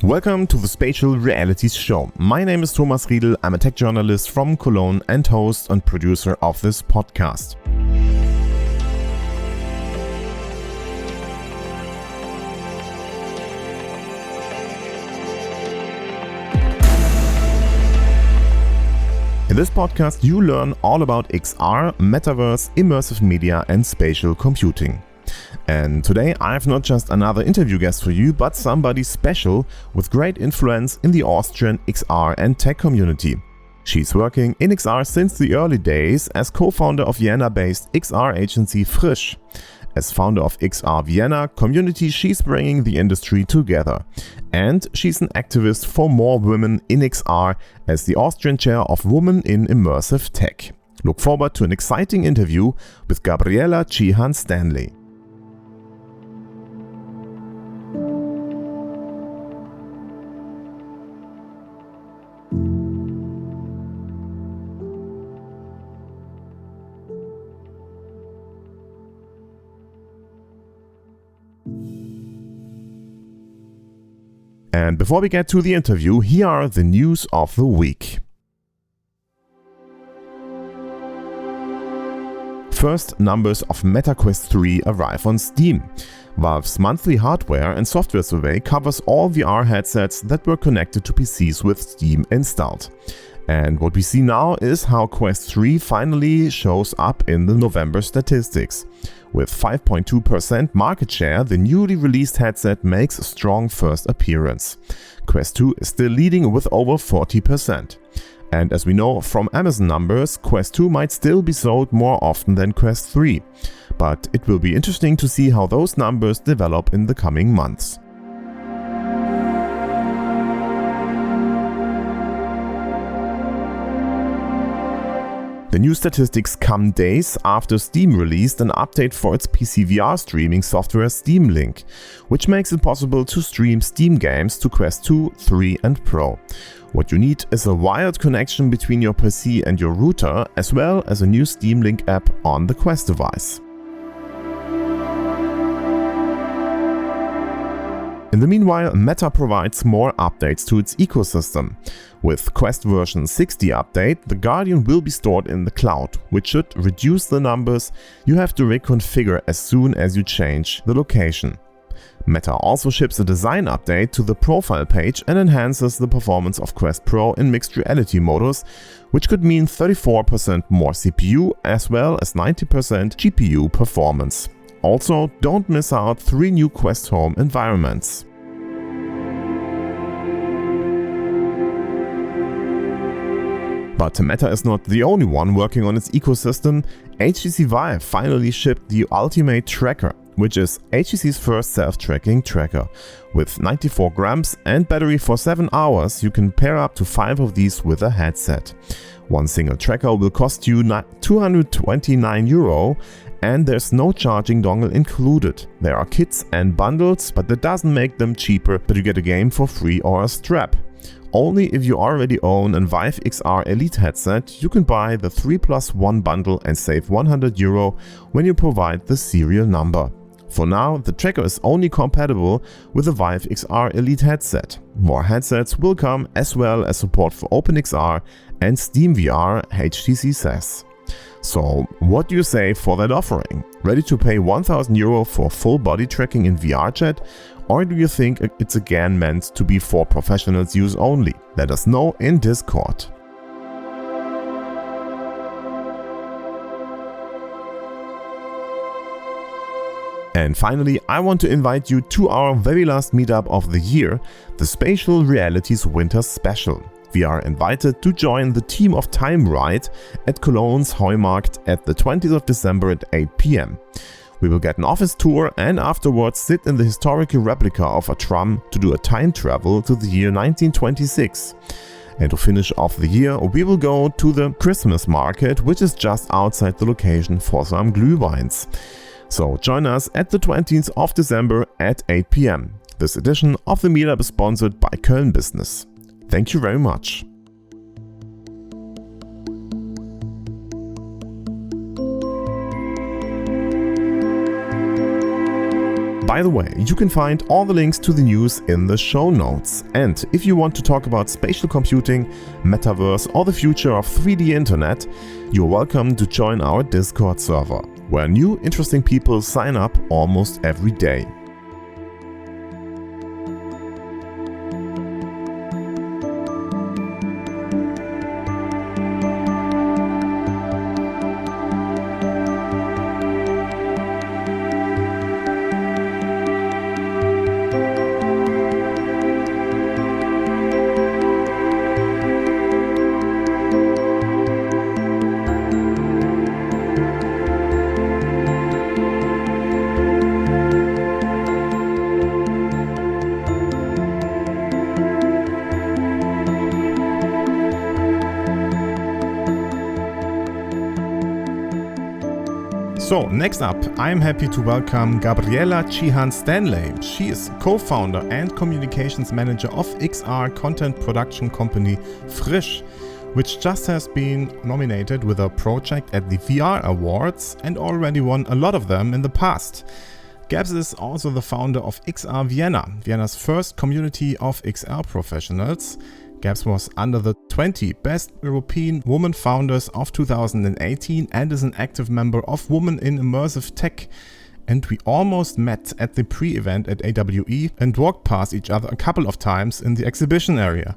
Welcome to the Spatial Realities Show. My name is Thomas Riedel. I'm a tech journalist from Cologne and host and producer of this podcast. In this podcast, you learn all about XR, metaverse, immersive media, and spatial computing. And today I have not just another interview guest for you, but somebody special with great influence in the Austrian XR and tech community. She's working in XR since the early days as co-founder of Vienna-based XR agency Vrisch. As founder of XR Vienna community, she's bringing the industry together. And she's an activist for more women in XR as the Austrian chair of Women in Immersive Tech. Look forward to an exciting interview with Gabriella Chihan-Stanley. And before we get to the interview, here are the news of the week. First numbers of Meta Quest 3 arrive on Steam. Valve's monthly hardware and software survey covers all VR headsets that were connected to PCs with Steam installed. And what we see now is how Quest 3 finally shows up in the November statistics. With 5.2% market share, the newly released headset makes a strong first appearance. Quest 2 is still leading with over 40%. And as we know from Amazon numbers, Quest 2 might still be sold more often than Quest 3. But it will be interesting to see how those numbers develop in the coming months. The new statistics come days after Steam released an update for its PC VR streaming software Steam Link, which makes it possible to stream Steam games to Quest 2, 3 and Pro. What you need is a wired connection between your PC and your router, as well as a new Steam Link app on the Quest device. In the meanwhile, Meta provides more updates to its ecosystem. With Quest version 60 update, the Guardian will be stored in the cloud, which should reduce the numbers you have to reconfigure as soon as you change the location. Meta also ships a design update to the profile page and enhances the performance of Quest Pro in mixed reality modus, which could mean 34% more CPU as well as 90% GPU performance. Also, don't miss out 3 new Quest Home environments. But Meta is not the only one working on its ecosystem. HTC VIVE finally shipped the Ultimate Tracker, which is HTC's first self-tracking tracker. With 94 grams and battery for 7 hours, you can pair up to 5 of these with a headset. One single tracker will cost you €229, and there's no charging dongle included. There are kits and bundles, but that doesn't make them cheaper, but you get a game for free or a strap. Only if you already own a VIVE XR Elite headset, you can buy the 3+1 bundle and save €100 when you provide the serial number. For now, the tracker is only compatible with the VIVE XR Elite headset. More headsets will come, as well as support for OpenXR and SteamVR, HTC says. So, what do you say for that offering? Ready to pay €1,000 for full body tracking in VR chat? Or do you think it's again meant to be for professionals' use only? Let us know in Discord. And finally, I want to invite you to our very last meetup of the year, the Spatial Realities Winter Special. We are invited to join the team of Time Ride at Cologne's Heumarkt at the 20th of December at 8 p.m. We will get an office tour and afterwards sit in the historical replica of a tram to do a time travel to the year 1926. And to finish off the year, we will go to the Christmas market, which is just outside the location, for some Glühweins. So join us at the 20th of December at 8 p.m. This edition of the Meetup is sponsored by Köln Business. Thank you very much. By the way, you can find all the links to the news in the show notes. And if you want to talk about spatial computing, metaverse, or the future of 3D internet, you're welcome to join our Discord server, where new interesting people sign up almost every day. So, next up, I'm happy to welcome Gabriella Chihan-Stanley. She is co-founder and communications manager of XR content production company Vrisch, which just has been nominated with a project at the VR Awards and already won a lot of them in the past. Gabs is also the founder of XR Vienna, Vienna's first community of XR professionals. Gabs was under the 20 Best European Women Founders of 2018 and is an active member of Women in Immersive Tech. And we almost met at the pre-event at AWE and walked past each other a couple of times in the exhibition area.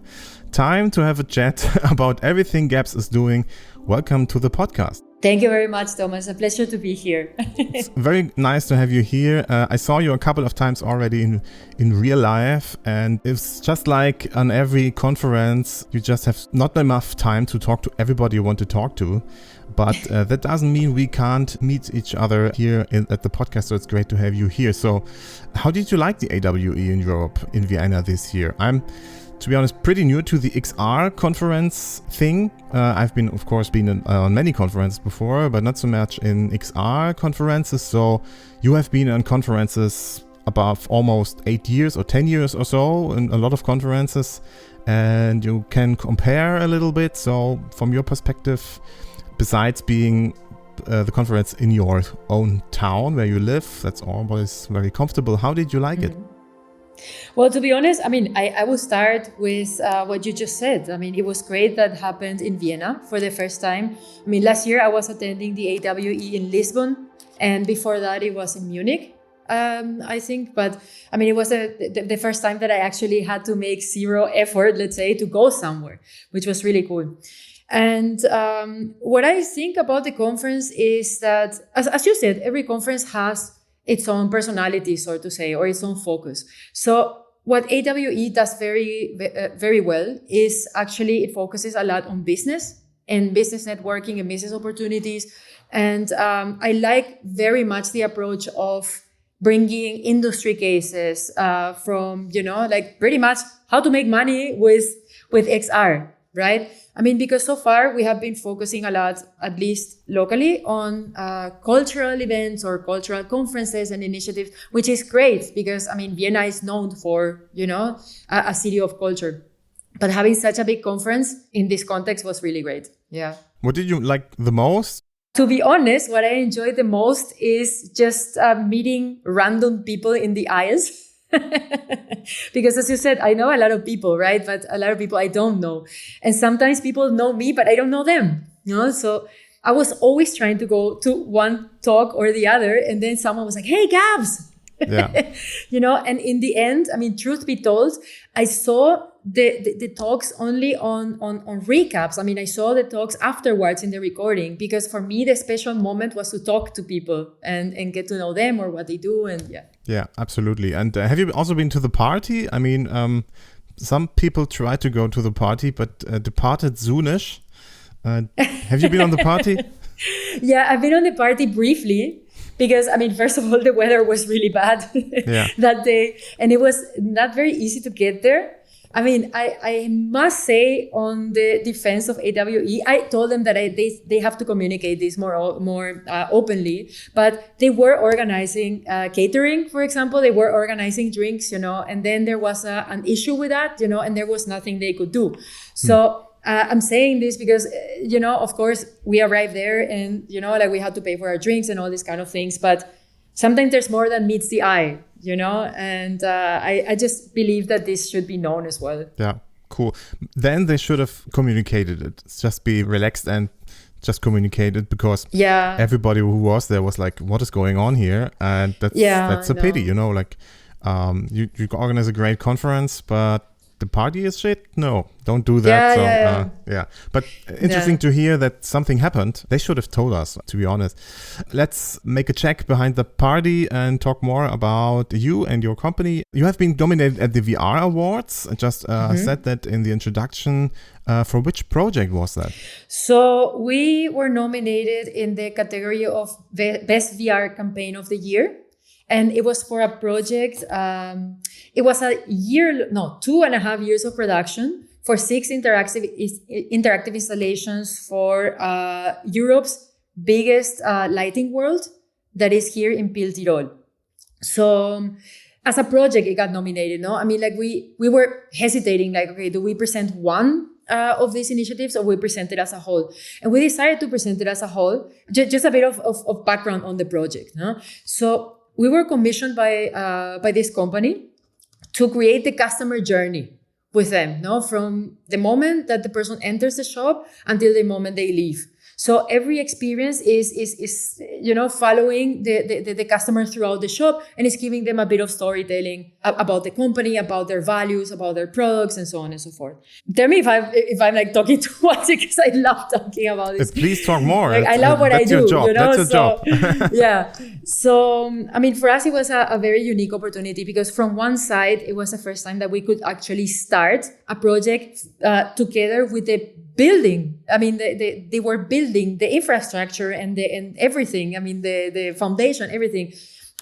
Time to have a chat about everything Gabs is doing. Welcome to the podcast. Thank you very much, Thomas. A pleasure to be here. It's very nice to have you here. I saw you a couple of times already in real life, and it's just like on every conference, you just have not enough time to talk to everybody you want to talk to. But that doesn't mean we can't meet each other here at the podcast, so it's great to have you here. So how did you like the AWE in Europe, in Vienna this year? I'm, to be honest, pretty new to the XR conference thing. I've been, of course, on many conferences before, but not so much in XR conferences. So you have been on conferences above almost 8 years or 10 years or so, in a lot of conferences, and you can compare a little bit. So from your perspective, besides being the conference in your own town where you live, that's always very comfortable. How did you like it? Well, to be honest, I will start with what you just said. It was great that happened in Vienna for the first time. Last year I was attending the AWE in Lisbon, and before that it was in Munich, I think. But it was the first time that I actually had to make zero effort, let's say, to go somewhere, which was really cool. And what I think about the conference is that, as you said, every conference has its own personality, so to say, or its own focus. So what AWE does very, very well is actually it focuses a lot on business and business networking and business opportunities. And I like very much the approach of bringing industry cases from, like pretty much how to make money with XR, right? Because so far we have been focusing a lot, at least locally, on cultural events or cultural conferences and initiatives, which is great because, Vienna is known for, a city of culture. But having such a big conference in this context was really great. Yeah. What did you like the most? To be honest, what I enjoyed the most is just meeting random people in the aisles. Because as you said, I know a lot of people, right? But a lot of people I don't know. And sometimes people know me, but I don't know them. So I was always trying to go to one talk or the other. And then someone was like, hey, Gabs. Yeah. And in the end, truth be told, I saw the talks only on recaps. I saw the talks afterwards in the recording, because for me, the special moment was to talk to people and get to know them or what they do. And yeah. Yeah, absolutely. And have you also been to the party? Some people try to go to the party, but departed soonish. Have you been on the party? Yeah, I've been on the party briefly. Because, first of all, the weather was really bad that day. And it was not very easy to get there. I must say, on the defense of AWE, I told them that they have to communicate this more openly. But they were organizing catering, for example. They were organizing drinks, and then there was an issue with that, and there was nothing they could do. So I'm saying this because, of course, we arrived there and, we had to pay for our drinks and all these kind of things. But sometimes there's more than meets the eye, and I just believe that this should be known as well. Yeah, cool. Then they should have communicated it. Just be relaxed and just communicate it, because everybody who was there was like, what is going on here? And that's a pity, like you organize a great conference, but the party is shit. No, don't do that. But interesting to hear that something happened. They should have told us, to be honest. Let's make a check behind the party and talk more about you and your company. You have been nominated at the VR Awards. I just said that in the introduction. For which project was that? So we were nominated in the category of Best VR Campaign of the Year. And it was for a project. It was 2.5 years of production for 6 interactive installations for Europe's biggest lighting world, that is here in Pil Tirol. So as a project, it got nominated. No, I mean, like we were hesitating, like, okay, do we present one of these initiatives, or we present it as a whole? And we decided to present it as a whole. Just a bit of background on the project. No? So we were commissioned by this company to create the customer journey with them, no, from the moment that the person enters the shop until the moment they leave. So every experience is following the customer throughout the shop, and it's giving them a bit of storytelling about the company, about their values, about their products, and so on and so forth. Tell me if I'm like talking too much, because I love talking about this. Please talk more. Like, I love what I do. That's your job. Yeah. So I mean, for us, it was a very unique opportunity, because from one side, it was the first time that we could actually start a project together with the building. I mean, they were building the infrastructure and everything. I mean, the foundation, everything.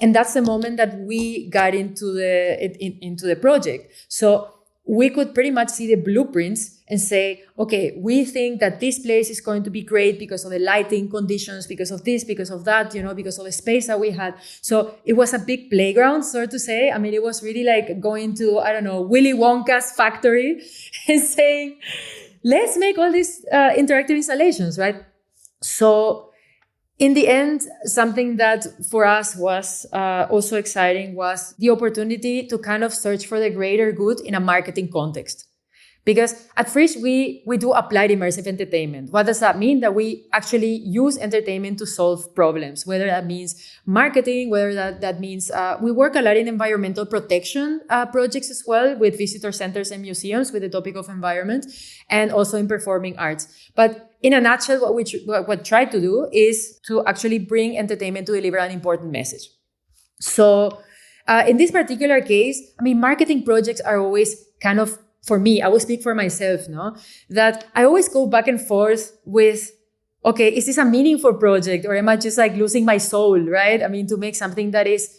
And that's the moment that we got into the project. So we could pretty much see the blueprints and say, okay, we think that this place is going to be great because of the lighting conditions, because of this, because of that, because of the space that we had. So it was a big playground, so to say. I mean, it was really like going to, I don't know, Willy Wonka's factory and saying, let's make all these interactive installations, right? So in the end, something that for us was also exciting was the opportunity to kind of search for the greater good in a marketing context. Because at Vrisch, we do applied immersive entertainment. What does that mean? That we actually use entertainment to solve problems, whether that means marketing, whether that means we work a lot in environmental protection projects as well, with visitor centers and museums with the topic of environment, and also in performing arts. But in a nutshell, what we try to do is to actually bring entertainment to deliver an important message. So in this particular case, I mean, marketing projects are always kind of, for me, I will speak for myself, no? That I always go back and forth with, okay, is this a meaningful project, or am I just like losing my soul, right? I mean, to make something that is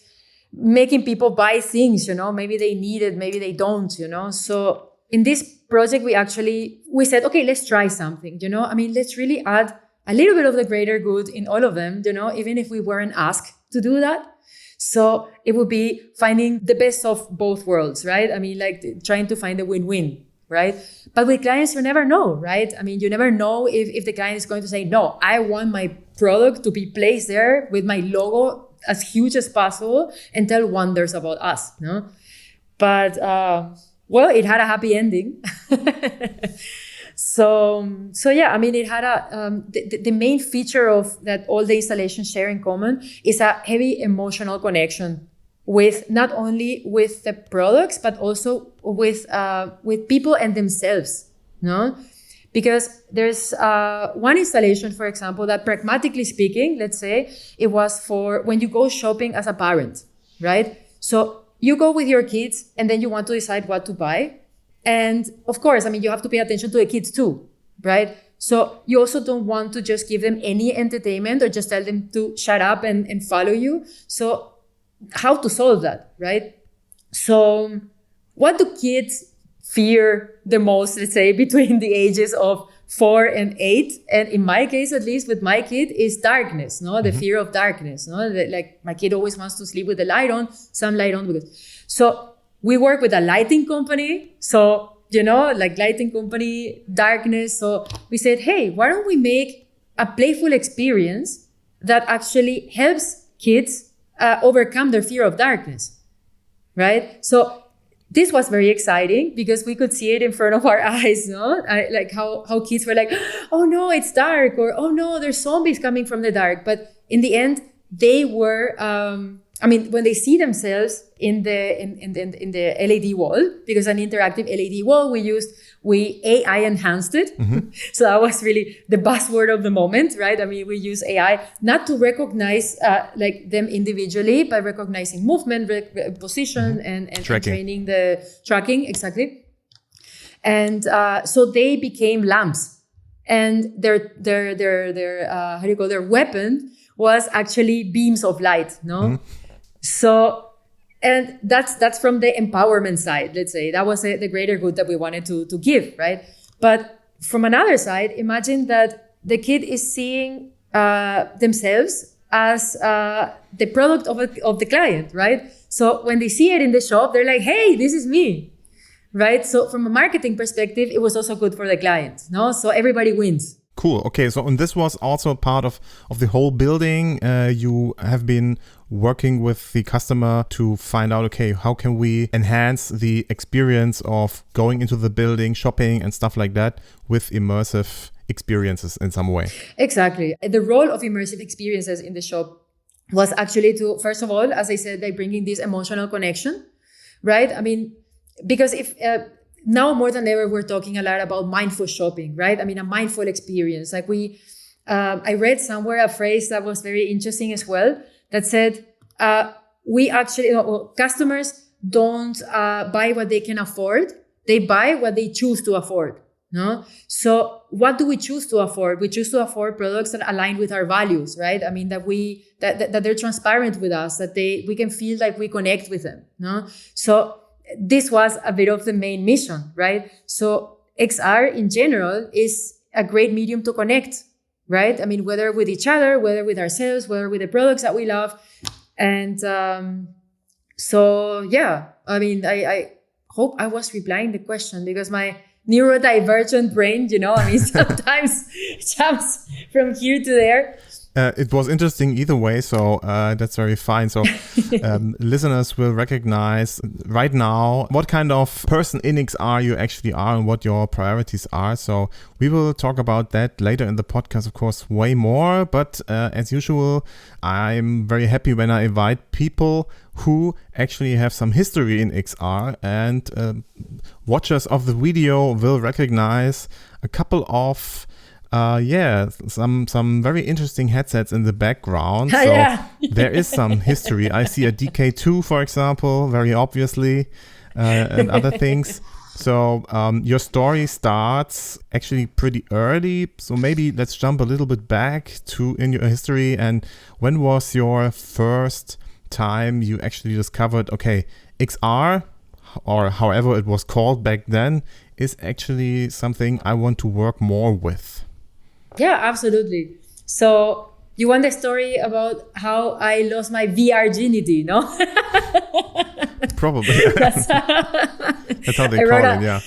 making people buy things, maybe they need it, maybe they don't, So in this project, we said, okay, let's try something, I mean, let's really add a little bit of the greater good in all of them, even if we weren't asked to do that. So it would be finding the best of both worlds, right? I mean, like trying to find a win-win, right? But with clients, you never know, right? I mean, you never know if the client is going to say, no, I want my product to be placed there with my logo as huge as possible and tell wonders about us, no? But, well, it had a happy ending. So yeah, I mean, it had the main feature of that all the installations share in common is a heavy emotional connection with not only with the products, but also with people and themselves, no? Because there's one installation, for example, that pragmatically speaking, let's say, it was for when you go shopping as a parent, right? So you go with your kids and then you want to decide what to buy. And of course, I mean, you have to pay attention to the kids too, right? So you also don't want to just give them any entertainment or just tell them to shut up and follow you. So how to solve that, right? So what do kids fear the most, let's say, between the ages of 4 and 8? And in my case, at least with my kid, is darkness, no? The fear of darkness, no? Like my kid always wants to sleep with the light on, some light on. So we work with a lighting company. So, like lighting company, darkness. So we said, hey, why don't we make a playful experience that actually helps kids overcome their fear of darkness, right? So this was very exciting because we could see it in front of our eyes, no? Like how kids were like, oh no, it's dark, or oh no, there's zombies coming from the dark. But in the end, they were, when they see themselves in the LED wall, because an interactive LED wall, we AI enhanced it. Mm-hmm. So that was really the buzzword of the moment, right? I mean, we use AI not to recognize like them individually, but recognizing movement, position, mm-hmm. and training the tracking, exactly. And so they became lamps, and their their weapon was actually beams of light, no? Mm-hmm. So, and that's from the empowerment side, let's say. That was the greater good that we wanted to give, right? But from another side, imagine that the kid is seeing themselves as the product of the client, right? So when they see it in the shop, they're like, hey, this is me, right? So from a marketing perspective, it was also good for the client, no? So everybody wins. Cool. Okay. So, and this was also part of the whole building. You have been working with the customer to find out, okay, how can we enhance the experience of going into the building, shopping and stuff like that with immersive experiences in some way? Exactly. The role of immersive experiences in the shop was actually to, first of all, as I said, by bringing this emotional connection, right? I mean, because if... now more than ever, we're talking a lot about mindful shopping, right? I mean, a mindful experience. Like I read somewhere a phrase that was very interesting as well, that said, we actually, customers don't buy what they can afford. They buy what they choose to afford. No? So what do we choose to afford? We choose to afford products that align with our values, right? I mean, that they're transparent with us, that we can feel like we connect with them. No? So this was a bit of the main mission, right? So XR in general is a great medium to connect, right? I mean, whether with each other, whether with ourselves, whether with the products that we love. And so, yeah, I mean, I hope I was replying the question, because my neurodivergent brain, I mean, sometimes jumps from here to there. It was interesting either way, so that's very fine. So listeners will recognize right now what kind of person in XR you actually are and what your priorities are. So we will talk about that later in the podcast, of course, way more. But as usual, I'm very happy when I invite people who actually have some history in XR, and watchers of the video will recognize a couple of some very interesting headsets in the background. So yeah. There is some history. I see a DK2, for example, very obviously, and other things. So your story starts actually pretty early. So maybe let's jump a little bit back in your history. And when was your first time you actually discovered, okay, XR, or however it was called back then, is actually something I want to work more with? Yeah, absolutely. So you want the story about how I lost my VR virginity, no? Probably. That's how they call it, yeah.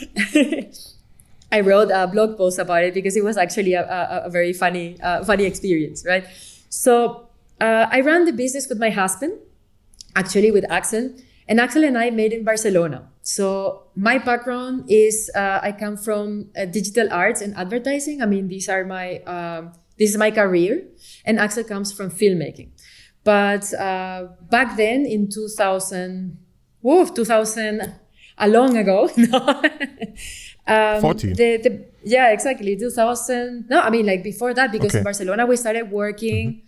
I wrote a blog post about it because it was actually a very funny experience, right? So I ran the business with my husband, actually with Axel. And Axel and I made in Barcelona. So my background is I come from digital arts and advertising. I mean, this is my career. And Axel comes from filmmaking. But back then in 2000, a long ago. 14. Yeah, exactly. 2000. No, I mean, like before that, because in Barcelona we started working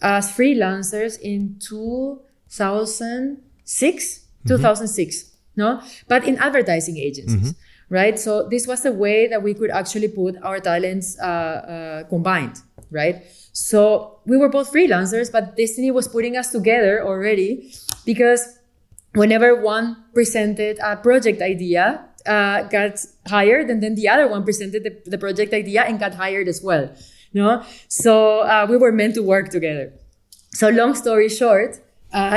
as freelancers in 2006, no? But in advertising agencies, right? So this was a way that we could actually put our talents combined, right? So we were both freelancers, but destiny was putting us together already, because whenever one presented a project idea, got hired, and then the other one presented the project idea and got hired as well, no? So we were meant to work together. So long story short,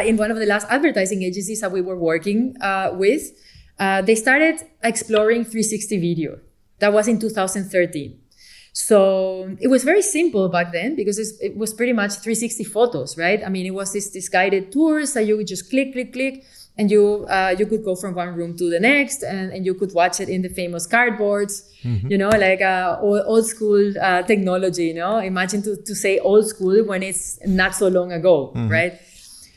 in one of the last advertising agencies that we were working with, they started exploring 360 video. That was in 2013. So it was very simple back then because it was pretty much 360 photos, right? I mean, it was this guided tours that you would just click, and you could go from one room to the next, and you could watch it in the famous cardboards, you know, like old school technology, you know. Imagine to say old school when it's not so long ago, right?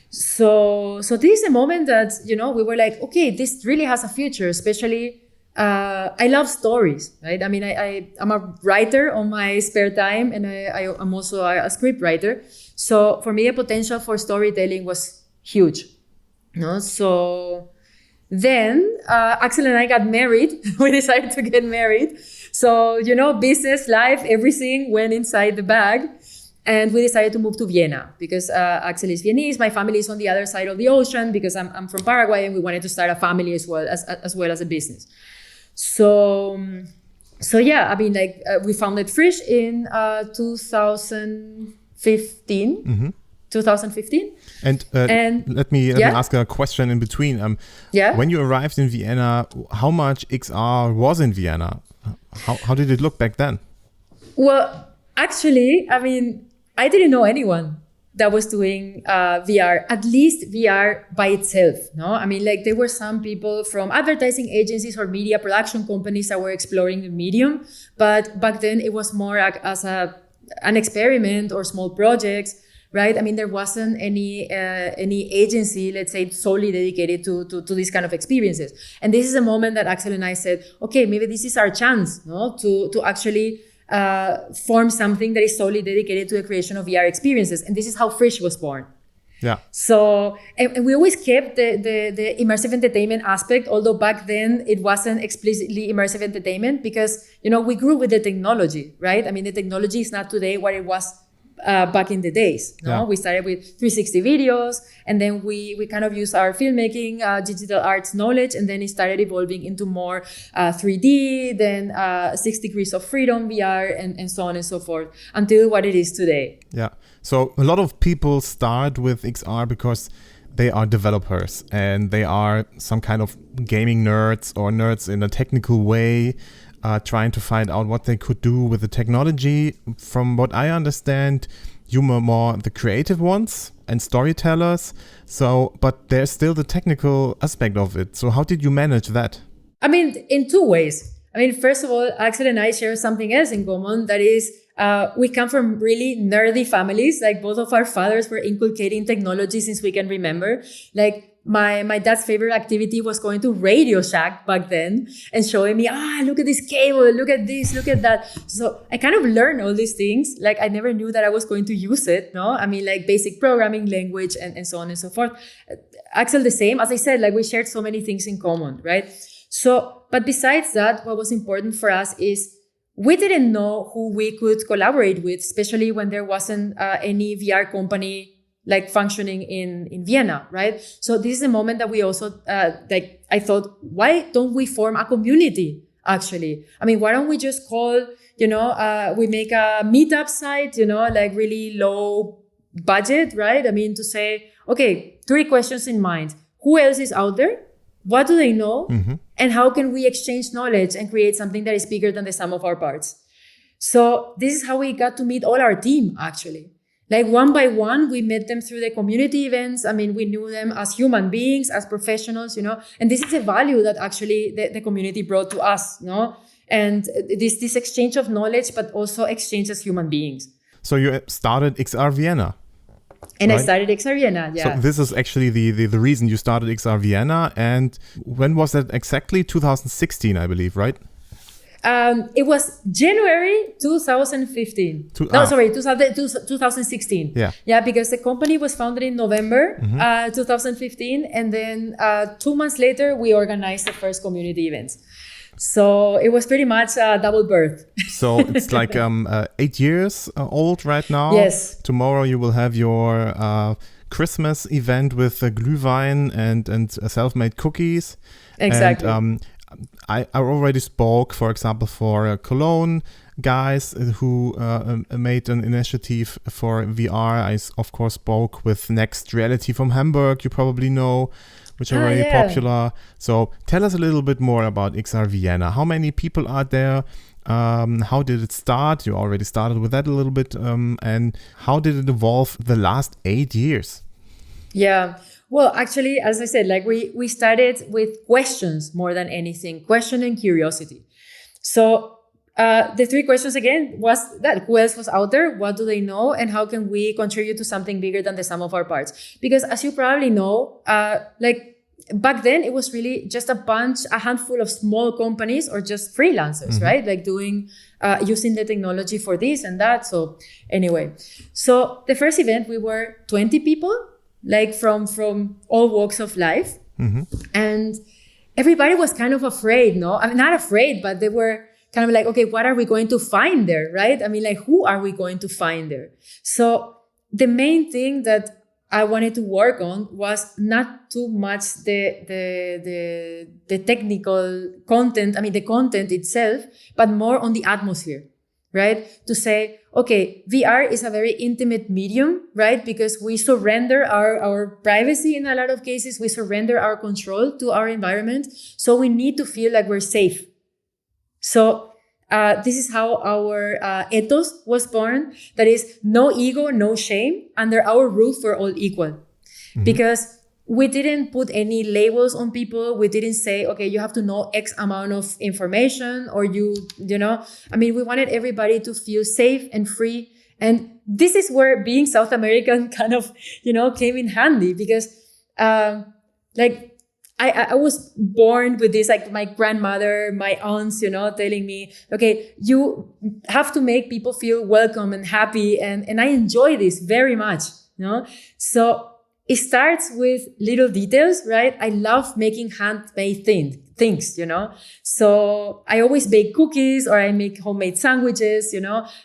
So this is a moment that, you know, we were like, okay, this really has a future, especially I love stories, right? I mean, I'm a writer on my spare time, and I'm also a script writer. So for me, the potential for storytelling was huge. No, so then Axel and I got married. We decided to get married. So, you know, business, life, everything went inside the bag. And we decided to move to Vienna because Axel is Viennese. My family is on the other side of the ocean because I'm from Paraguay, and we wanted to start a family as well as a business. So yeah, I mean, like we founded Vrisch in 2015. 2015. And let me ask a question in between. When you arrived in Vienna, how much XR was in Vienna? How did it look back then? Well, actually, I mean, I didn't know anyone that was doing VR, at least VR by itself. No, I mean, like there were some people from advertising agencies or media production companies that were exploring the medium, but back then it was more as an experiment or small projects. Right. I mean, there wasn't any agency, let's say, solely dedicated to these kind of experiences. And this is a moment that Axel and I said, okay, maybe this is our chance, no, to actually form something that is solely dedicated to the creation of VR experiences. And this is how Vrisch was born. Yeah. So, and we always kept the immersive entertainment aspect, although back then it wasn't explicitly immersive entertainment because, you know, we grew with the technology, right? I mean, the technology is not today what it was back in the days. No? Yeah. We started with 360 videos, and then we kind of used our filmmaking, digital arts knowledge, and then it started evolving into more 3D, then 6 degrees of freedom VR, and so on and so forth, until what it is today. Yeah. So a lot of people start with XR because they are developers and they are some kind of gaming nerds or nerds in a technical way, trying to find out what they could do with the technology. From what I understand, you were more the creative ones and storytellers. So, but there's still the technical aspect of it. So how did you manage that? I mean, in two ways. I mean, first of all, Axel and I share something else in common. That is, we come from really nerdy families. Like both of our fathers were inculcating technology since we can remember. Like, my dad's favorite activity was going to Radio Shack back then and showing me, look at this cable, look at this, look at that. So I kind of learned all these things. Like I never knew that I was going to use it. No, I mean, like basic programming language and so on and so forth. Axel, the same. As I said, like we shared so many things in common, right? So, but besides that, what was important for us is we didn't know who we could collaborate with, especially when there wasn't any VR company like functioning in Vienna, right? So this is a moment that we also, I thought, why don't we form a community, actually? I mean, why don't we just call, we make a Meetup site, like really low budget, right? I mean, to say, okay, 3 questions in mind. Who else is out there? What do they know? Mm-hmm. And how can we exchange knowledge and create something that is bigger than the sum of our parts? So this is how we got to meet all our team, actually. Like one by one, we met them through the community events. I mean, we knew them as human beings, as professionals, and this is a value that actually the community brought to us, and this exchange of knowledge, but also exchange as human beings. So you started XR Vienna. And right? I started XR Vienna, yeah. So this is actually the reason you started XR Vienna. And when was that exactly? 2016, I believe, right? It was January 2015. 2016. Yeah, because the company was founded in November 2015. And then 2 months later, we organized the first community events. So it was pretty much a double birth. So it's like 8 years old right now. Yes. Tomorrow you will have your Christmas event with Glühwein and self-made cookies. Exactly. And, I already spoke, for example, for Cologne guys who made an initiative for VR. I, of course, spoke with Next Reality from Hamburg, you probably know, which are very popular. So tell us a little bit more about XR Vienna. How many people are there? How did it start? You already started with that a little bit. And how did it evolve the last 8 years? Yeah. Well, actually, as I said, like we started with questions more than anything, question and curiosity. So the 3 questions again was that who else was out there? What do they know? And how can we contribute to something bigger than the sum of our parts? Because as you probably know, like back then it was really just a handful of small companies or just freelancers, right? Like doing, using the technology for this and that. So anyway, so the first event, we were 20 people, like from all walks of life. And everybody was kind of afraid, no? I mean, not afraid, but they were kind of like, okay, what are we going to find there, right? I mean, like, who are we going to find there? So the main thing that I wanted to work on was not too much the technical content, I mean, the content itself, but more on the atmosphere, right? To say, okay, VR is a very intimate medium, right? Because we surrender our privacy in a lot of cases. We surrender our control to our environment. So we need to feel like we're safe. So this is how our ethos was born. That is, no ego, no shame. Under our roof, we're all equal. Because we didn't put any labels on people. We didn't say, okay, you have to know X amount of information, or you know, I mean, we wanted everybody to feel safe and free. And this is where being South American kind of, came in handy, because like I was born with this, like my grandmother, my aunts, telling me, okay, you have to make people feel welcome and happy. And I enjoy this very much, So it starts with little details, right? I love making handmade things, So I always bake cookies, or I make homemade sandwiches,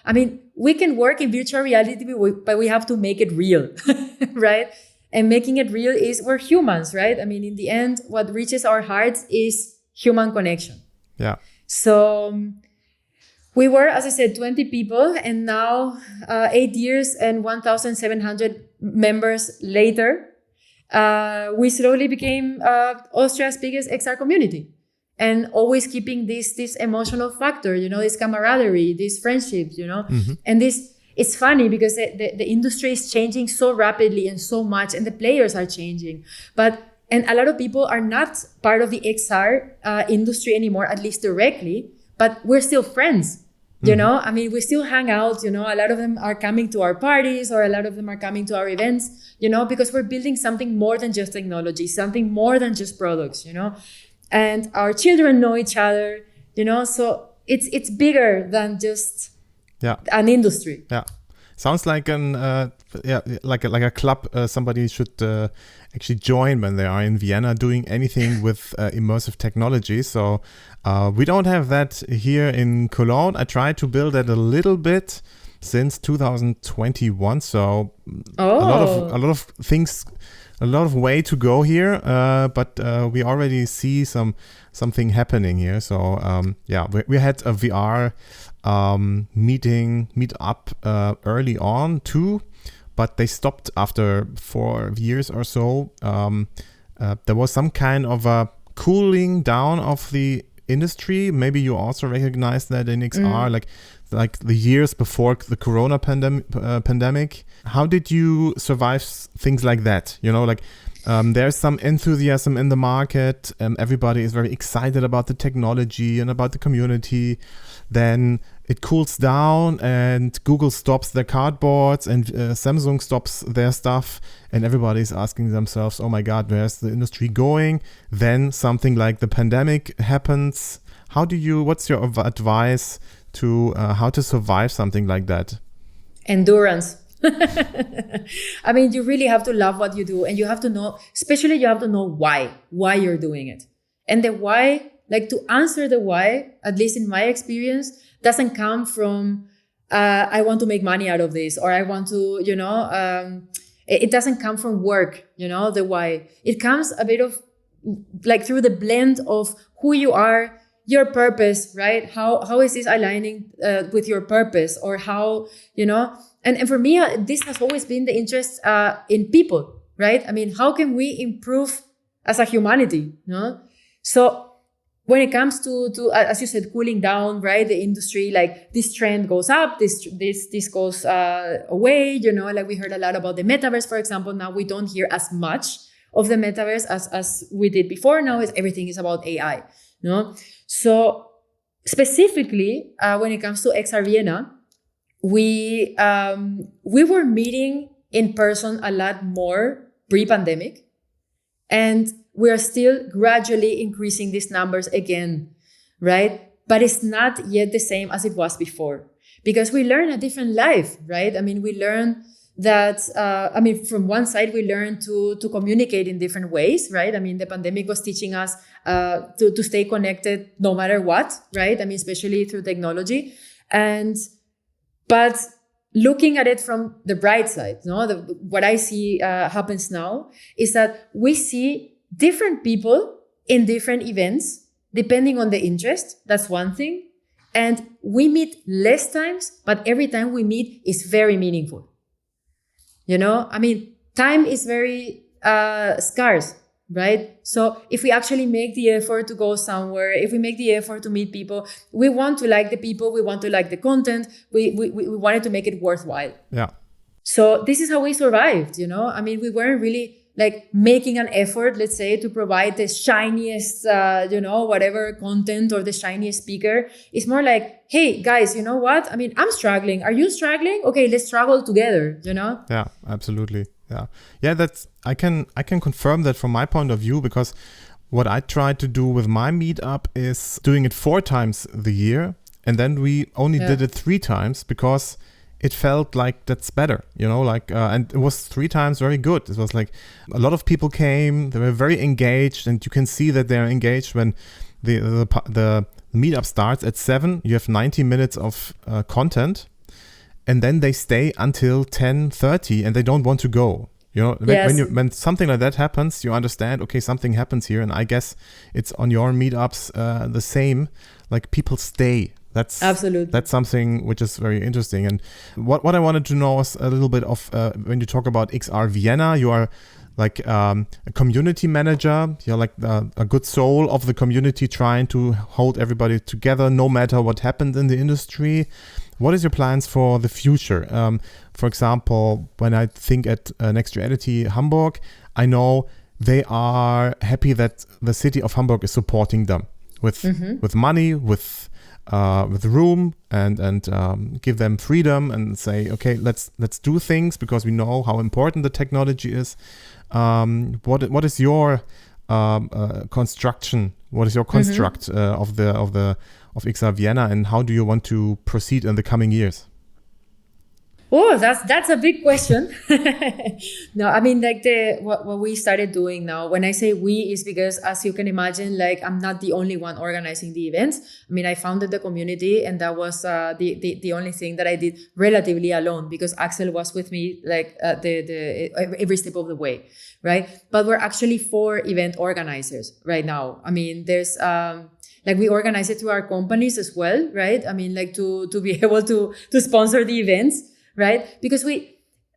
I mean, we can work in virtual reality, but we have to make it real, right? And making it real is, we're humans, right? I mean, in the end, what reaches our hearts is human connection. Yeah. So we were, as I said, 20 people, and now 8 years and 1,700 members later, we slowly became Austria's biggest XR community. And always keeping this emotional factor, this camaraderie, this friendship, and this. It's funny because the industry is changing so rapidly and so much, and the players are changing. And a lot of people are not part of the XR industry anymore, at least directly, but we're still friends, I mean, we still hang out, a lot of them are coming to our parties, or a lot of them are coming to our events, because we're building something more than just technology, something more than just products, and our children know each other, so it's bigger than just an industry. Yeah, sounds like like a club somebody should actually join when they are in Vienna doing anything with immersive technology. So we don't have that here in Cologne. I tried to build that a little bit since 2021. So a lot of things, a lot of way to go here. But we already see something happening here. So we had a VR meetup early on too, but they stopped after 4 years or so. There was some kind of a cooling down of the industry. Maybe you also recognize that in XR, like the years before the Corona pandemic. How did you survive things like that? There's some enthusiasm in the market, and everybody is very excited about the technology and about the community. Then it cools down, and Google stops their cardboards, and Samsung stops their stuff, and everybody's asking themselves, oh my God, where's the industry going? Then something like the pandemic happens. What's your advice to how to survive something like that? Endurance. I mean, you really have to love what you do, and you have to know, especially you have to know why you're doing it. And the why, like to answer the why, at least in my experience, doesn't come from, I want to make money out of this, or I want to, it doesn't come from work, the why. It comes a bit of like through the blend of who you are, your purpose, right? How is this aligning with your purpose, or how, And for me, this has always been the interest in people, right? I mean, how can we improve as a humanity? So when it comes to as you said, cooling down, right? The industry, like this trend goes up, this goes away, you know, like we heard a lot about the metaverse, for example. Now we don't hear as much of the metaverse as we did before. Now everything is about AI, you know? So specifically, when it comes to XR Vienna, we were meeting in person a lot more pre-pandemic, and we are still gradually increasing these numbers again, right? But it's not yet the same as it was before, because we learn a different life, right? I mean, we learn that, from one side, we learn to communicate in different ways, right? I mean, the pandemic was teaching us to stay connected no matter what, right? I mean, especially through technology. But looking at it from the bright side, what I see happens now is that we see different people in different events, depending on the interest. That's one thing. And we meet less times, but every time we meet is very meaningful. You know, I mean, time is very scarce, right? So if we actually make the effort to go somewhere, if we make the effort to meet people, we want to like the people, we want to like the content, we wanted to make it worthwhile. Yeah. So this is how we survived, you know? I mean, we weren't really like making an effort, let's say, to provide the shiniest, whatever content or the shiniest speaker. It's more like, hey, guys, you know what? I mean, I'm struggling. Are you struggling? Okay, let's struggle together, you know? Yeah, absolutely. Yeah, I can confirm that from my point of view, because what I try to do with my meetup is doing it 4 times the year. And then we only did it 3 times because it felt like that's better, you know, like, and it was 3 times very good. It was like a lot of people came, they were very engaged, and you can see that they're engaged when the meetup starts at 7. You have 90 minutes of content, and then they stay until 10:30 and they don't want to go. You know, when something like that happens, you understand, okay, something happens here. And I guess it's on your meetups the same, like people stay. That's absolutely. That's something which is very interesting. And what I wanted to know is a little bit of when you talk about XR Vienna, you are like a community manager. You're like a good soul of the community, trying to hold everybody together no matter what happened in the industry. What is your plans for the future? For example, when I think at Next Reality Hamburg, I know they are happy that the city of Hamburg is supporting them with money, with room, and give them freedom and say, okay, let's do things because we know how important the technology is. What is your construction? What is your construct of XR Vienna, and how do you want to proceed in the coming years? Oh, that's a big question. No, I mean, like what we started doing now, when I say we, is because, as you can imagine, like I'm not the only one organizing the events. I mean, I founded the community, and that was the only thing that I did relatively alone, because Axel was with me like the every step of the way, right? But we're actually 4 event organizers right now. I mean, there's like we organize it through our companies as well, right? I mean, like to be able to sponsor the events. Right? Because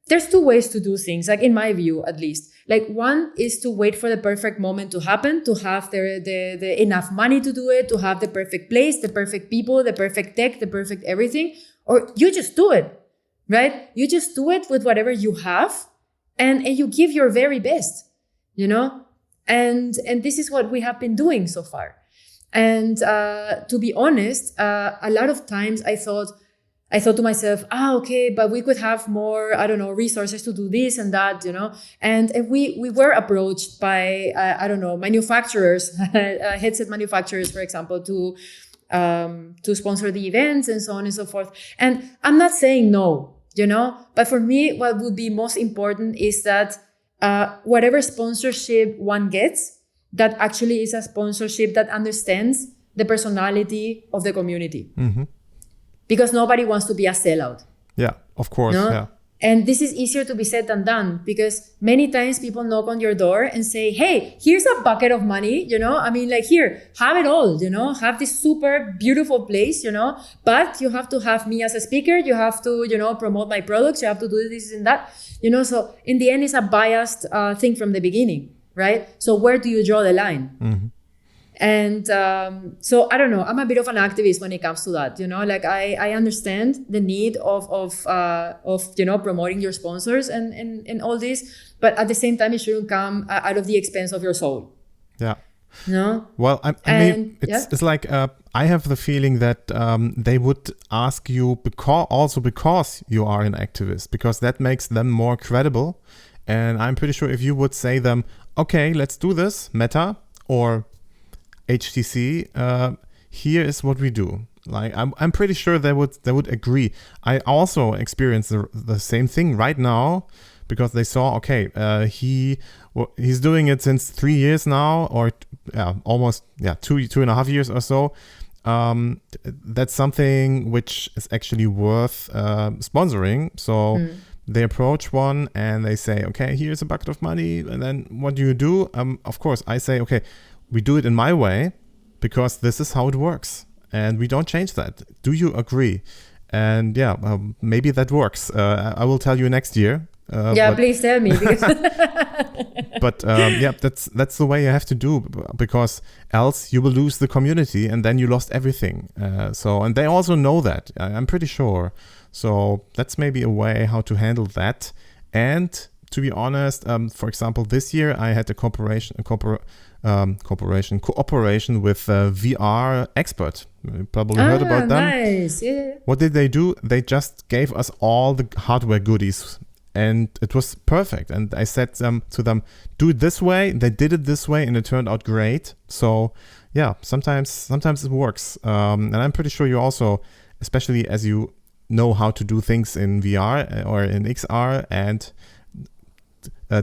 there's 2 ways to do things, like in my view, at least. Like one is to wait for the perfect moment to happen, to have the enough money to do it, to have the perfect place, the perfect people, the perfect tech, the perfect everything. Or you just do it, right? You just do it with whatever you have, and you give your very best, you know? And this is what we have been doing so far. And to be honest, a lot of times I thought to myself, okay, but we could have more, I don't know, resources to do this and that, you know? And we were approached by, manufacturers, headset manufacturers, for example, to sponsor the events and so on and so forth. And I'm not saying no, you know? But for me, what would be most important is that whatever sponsorship one gets, that actually is a sponsorship that understands the personality of the community. Mm-hmm. Because nobody wants to be a sellout. Yeah, of course. No? Yeah. And this is easier to be said than done, because many times people knock on your door and say, hey, here's a bucket of money, you know? I mean, like, here, have it all, you know? Have this super beautiful place, you know? But you have to have me as a speaker. You have to, you know, promote my products. You have to do this and that, you know? So in the end, it's a biased thing from the beginning, right? So where do you draw the line? Mm-hmm. And so I don't know, I'm a bit of an activist when it comes to that, like I understand the need of promoting your sponsors and all this, but at the same time, it shouldn't come out of the expense of your soul. Yeah. No. Well, I mean, it's like I have the feeling that they would ask you because you are an activist, because that makes them more credible. And I'm pretty sure if you would say them, okay, let's do this, Meta or HTC, here is what we do. Like I'm pretty sure they would agree. I also experienced the same thing right now, because they saw, okay, he's doing it since 3 years now, or almost 2.5 years or so. That's something which is actually worth sponsoring. So they approach one and they say, okay, here's a bucket of money, and then what do you do? Of course, I say, okay, we do it in my way, because this is how it works, and we don't change that. Do you agree? And maybe that works. I will tell you next year. Please tell me. But that's the way you have to do, because else you will lose the community, and then you lost everything. And they also know that. I'm pretty sure. So that's maybe a way how to handle that. And to be honest, for example, this year I had a cooperation with VR Expert. You probably heard about them. Nice. Yeah. What did they do? They just gave us all the hardware goodies, and it was perfect. And I said to them, do it this way. They did it this way, and it turned out great. So sometimes it works. And I'm pretty sure you also, especially as you know how to do things in VR or in XR and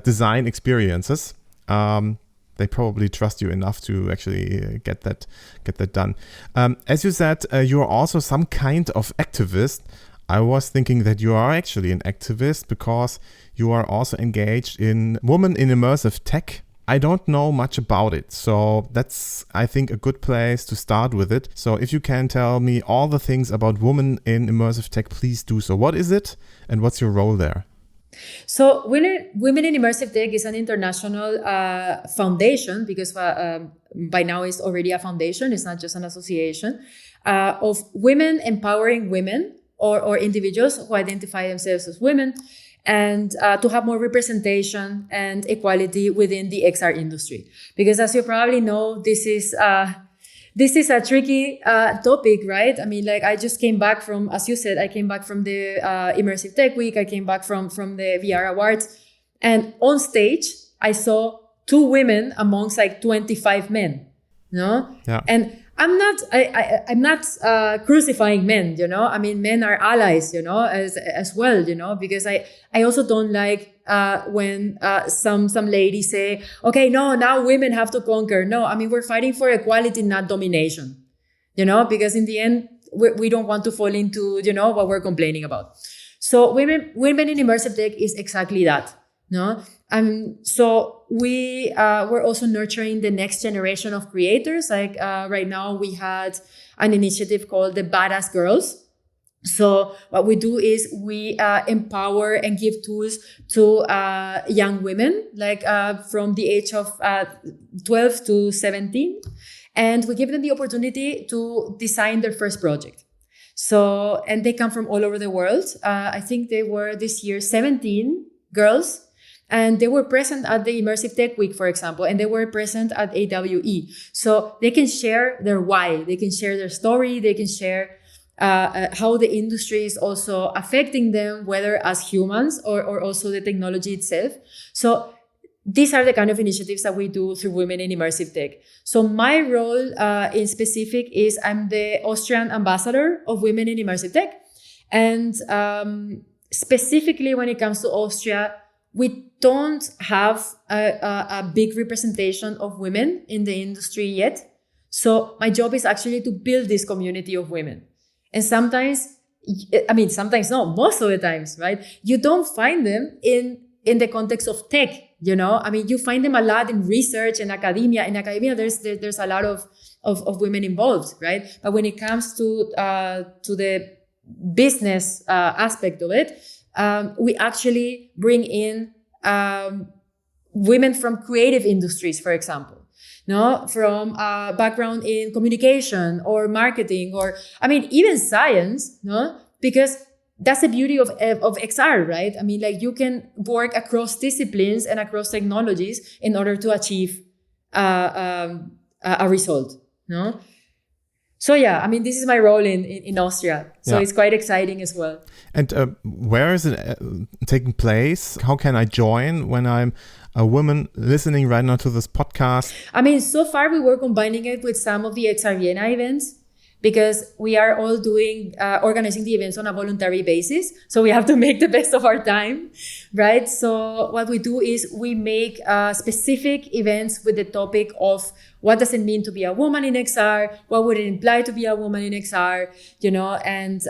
design experiences, they probably trust you enough to actually get that done. As you said, you are also some kind of activist. I was thinking that you are actually an activist because you are also engaged in Women in Immersive Tech. I don't know much about it, so that's, I think, a good place to start with it. So if you can tell me all the things about Women in Immersive Tech, please do so. What is it, and what's your role there? So Women in Immersive Tech is an international foundation, because by now it's already a foundation. It's not just an association of women empowering women or individuals who identify themselves as women, and to have more representation and equality within the XR industry. Because as you probably know, this is a tricky topic, right? I mean, like, I just came back from, as you said, I came back from the Immersive Tech Week. I came back from the VR Awards. And on stage, I saw 2 women amongst like 25 men, Yeah. And I'm not crucifying men, I mean, men are allies, as well, because I also don't like when some ladies say, okay, no, now women have to conquer. No, I mean, we're fighting for equality, not domination, because in the end, we don't want to fall into, what we're complaining about. So women in Immersive Tech is exactly that. So we're also nurturing the next generation of creators. Like right now we had an initiative called the Badass Girls. So what we do is we empower and give tools to young women, like from the age of 12 to 17. And we give them the opportunity to design their first project. So, and they come from all over the world. I think they were this year 17 girls. And they were present at the Immersive Tech Week, for example, and they were present at AWE. So they can share their why, they can share their story, they can share how the industry is also affecting them, whether as humans or also the technology itself. So these are the kind of initiatives that we do through Women in Immersive Tech. So my role in specific is I'm the Austrian ambassador of Women in Immersive Tech. And specifically when it comes to Austria, we don't have a big representation of women in the industry yet. So my job is actually to build this community of women. And sometimes no, most of the times, right? You don't find them in the context of tech, I mean, you find them a lot in research and academia. In academia, there's a lot of women involved, right? But when it comes to the business aspect of it, we actually bring in women from creative industries, for example. no, from a background in communication or marketing, or I mean, even science, no, because that's the beauty of XR, right? I mean, like you can work across disciplines and across technologies in order to achieve a result, no? So yeah, I mean, this is my role in Austria. So it's quite exciting as well. And where is it taking place? How can I join when I'm a woman listening right now to this podcast? I mean, so far we were combining it with some of the XR Vienna events, because we are all doing, organizing the events on a voluntary basis. So we have to make the best of our time, right? So what we do is we make specific events with the topic of what does it mean to be a woman in XR? What would it imply to be a woman in XR? You know, and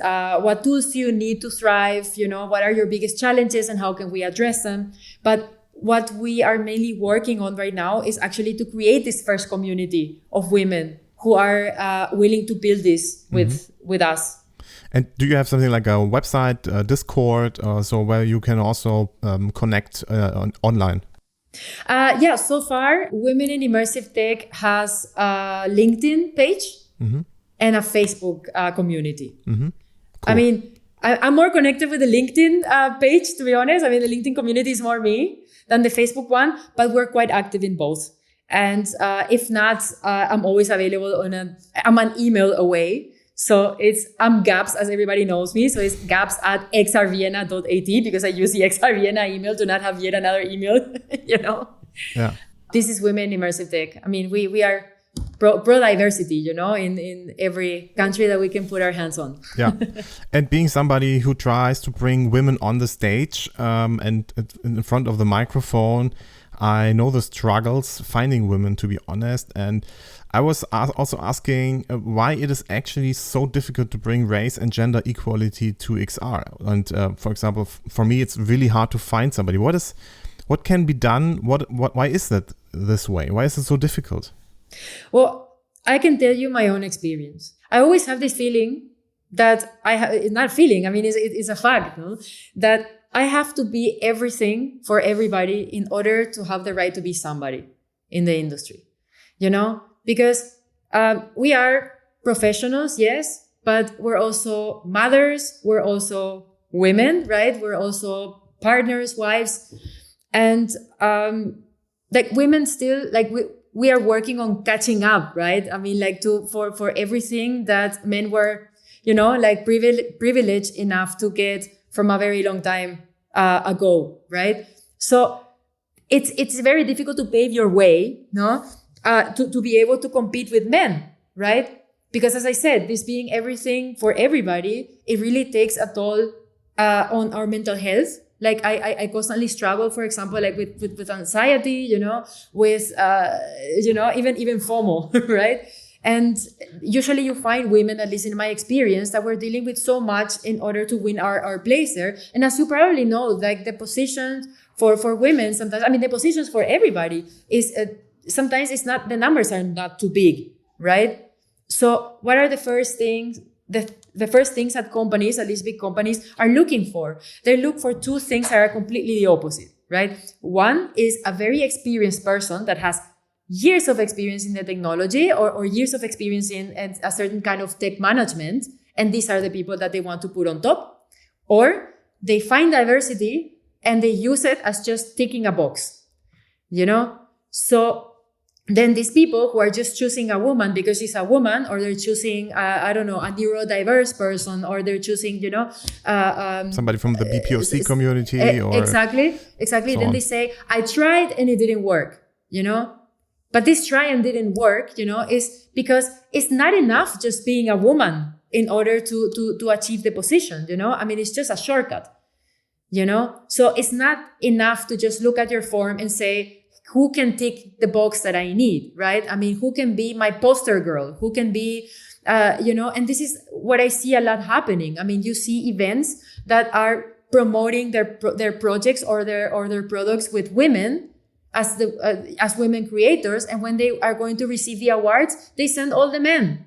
what tools do you need to thrive? You know, what are your biggest challenges and how can we address them? But what we are mainly working on right now is actually to create this first community of women who are willing to build this with us. And do you have something like a website, Discord, so where you can also connect online? Yeah, so far, Women in Immersive Tech has a LinkedIn page and a Facebook community. Cool. I mean, I'm more connected with the LinkedIn page, to be honest. I mean, the LinkedIn community is more me than the Facebook one, but we're quite active in both. And if not, I'm always available I'm an email away. So I'm Gabs, as everybody knows me. So it's gabs@xrvienna.at, because I use the XR Vienna email to not have yet another email, you know? Yeah. This is Women in Immersive Tech. I mean, we are pro diversity, you know, in every country that we can put our hands on. Yeah. And being somebody who tries to bring women on the stage and in front of the microphone, I know the struggles finding women, to be honest. And I was also asking why it is actually so difficult to bring race and gender equality to XR. And for example, for me, it's really hard to find somebody. What can be done? Why is that this way? Why is it so difficult? Well, I can tell you my own experience. I always have this feeling that not feeling, I mean, it's a fact, no? That I have to be everything for everybody in order to have the right to be somebody in the industry, you know, because we are professionals, yes, but we're also mothers, we're also women, right? We're also partners, wives, and like women still, like we are working on catching up, right? I mean, like for everything that men were, you know, like privileged enough to get from a very long time ago, right? So it's very difficult to pave your way, no, to be able to compete with men, right? Because as I said, this being everything for everybody, it really takes a toll on our mental health. Like I constantly struggle, for example, like with anxiety, you know, with you know, even FOMO, right? And usually you find women, at least in my experience, that we're dealing with so much in order to win our place there. And as you probably know, like the positions for women, sometimes, I mean, the positions for everybody is, sometimes it's not, the numbers are not too big, right? So what are the first things, the first things that companies, at least big companies, are looking for? They look for two things that are completely the opposite, right? One is a very experienced person that has years of experience in the technology or years of experience in a certain kind of tech management. And these are the people that they want to put on top. Or they find diversity and they use it as just ticking a box, you know? So then these people who are just choosing a woman because she's a woman, or they're choosing, I don't know, a neurodiverse person, or they're choosing, you know, somebody from the BPOC community. Or exactly. So then they say, I tried and it didn't work, you know? But this try and didn't work, you know, is because it's not enough just being a woman in order to achieve the position, you know? I mean, it's just a shortcut, you know? So it's not enough to just look at your form and say, who can tick the box that I need, right? I mean, who can be my poster girl? Who can be, you know, and this is what I see a lot happening. I mean, you see events that are promoting their projects or their products with women as women creators, and when they are going to receive the awards, they send all the men.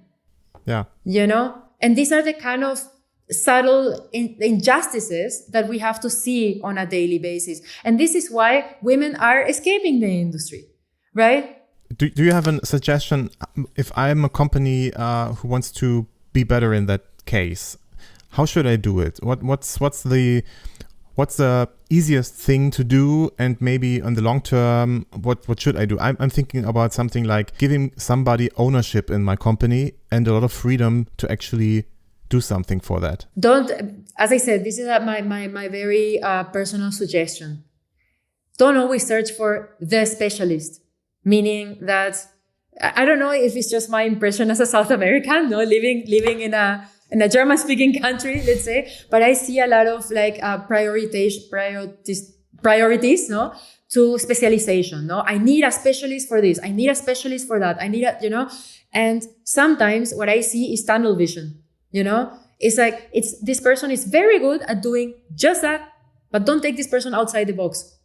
Yeah. You know? And these are the kind of subtle injustices that we have to see on a daily basis. And this is why women are escaping the industry, right? do you have a suggestion if I'm a company who wants to be better in that case? How should I do it? What's the easiest thing to do, and maybe on the long term, what should I do? I'm thinking about something like giving somebody ownership in my company and a lot of freedom to actually do something for that. As I said, this is my very personal suggestion. Don't always search for the specialist, meaning that I don't know if it's just my impression as a South American, living in a German-speaking country, let's say, but I see a lot of like priorities, to specialization. I need a specialist for this. I need a specialist for that. I need and sometimes what I see is tunnel vision. It's like this person is very good at doing just that, but don't take this person outside the box.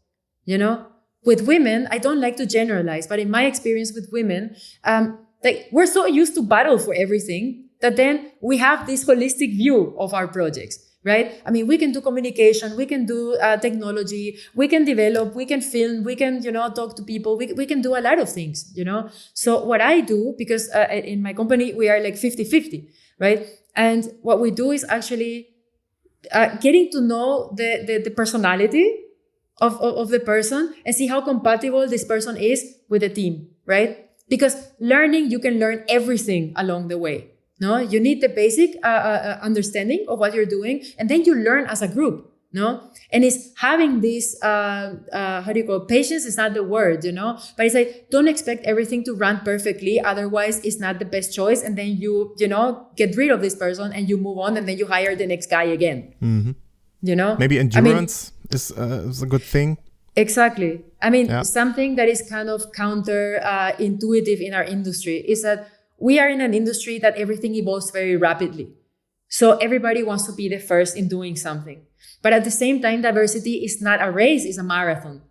With women, I don't like to generalize, but in my experience with women, we're so used to battle for everything that then we have this holistic view of our projects, right? I mean, we can do communication, we can do technology, we can develop, we can film, we can, talk to people, we can do a lot of things, So what I do, because in my company, we are like 50-50, right? And what we do is actually getting to know the personality of the person and see how compatible this person is with the team, right? Because you can learn everything along the way. You need the basic understanding of what you're doing, and then you learn as a group. And it's having this patience is not the word, but it's like, don't expect everything to run perfectly, otherwise it's not the best choice, and then you get rid of this person and you move on, and then you hire the next guy again. Maybe endurance is a good thing. Exactly. Something that is kind of counter intuitive in our industry is that we are in an industry that everything evolves very rapidly. So everybody wants to be the first in doing something. But at the same time, diversity is not a race, it's a marathon.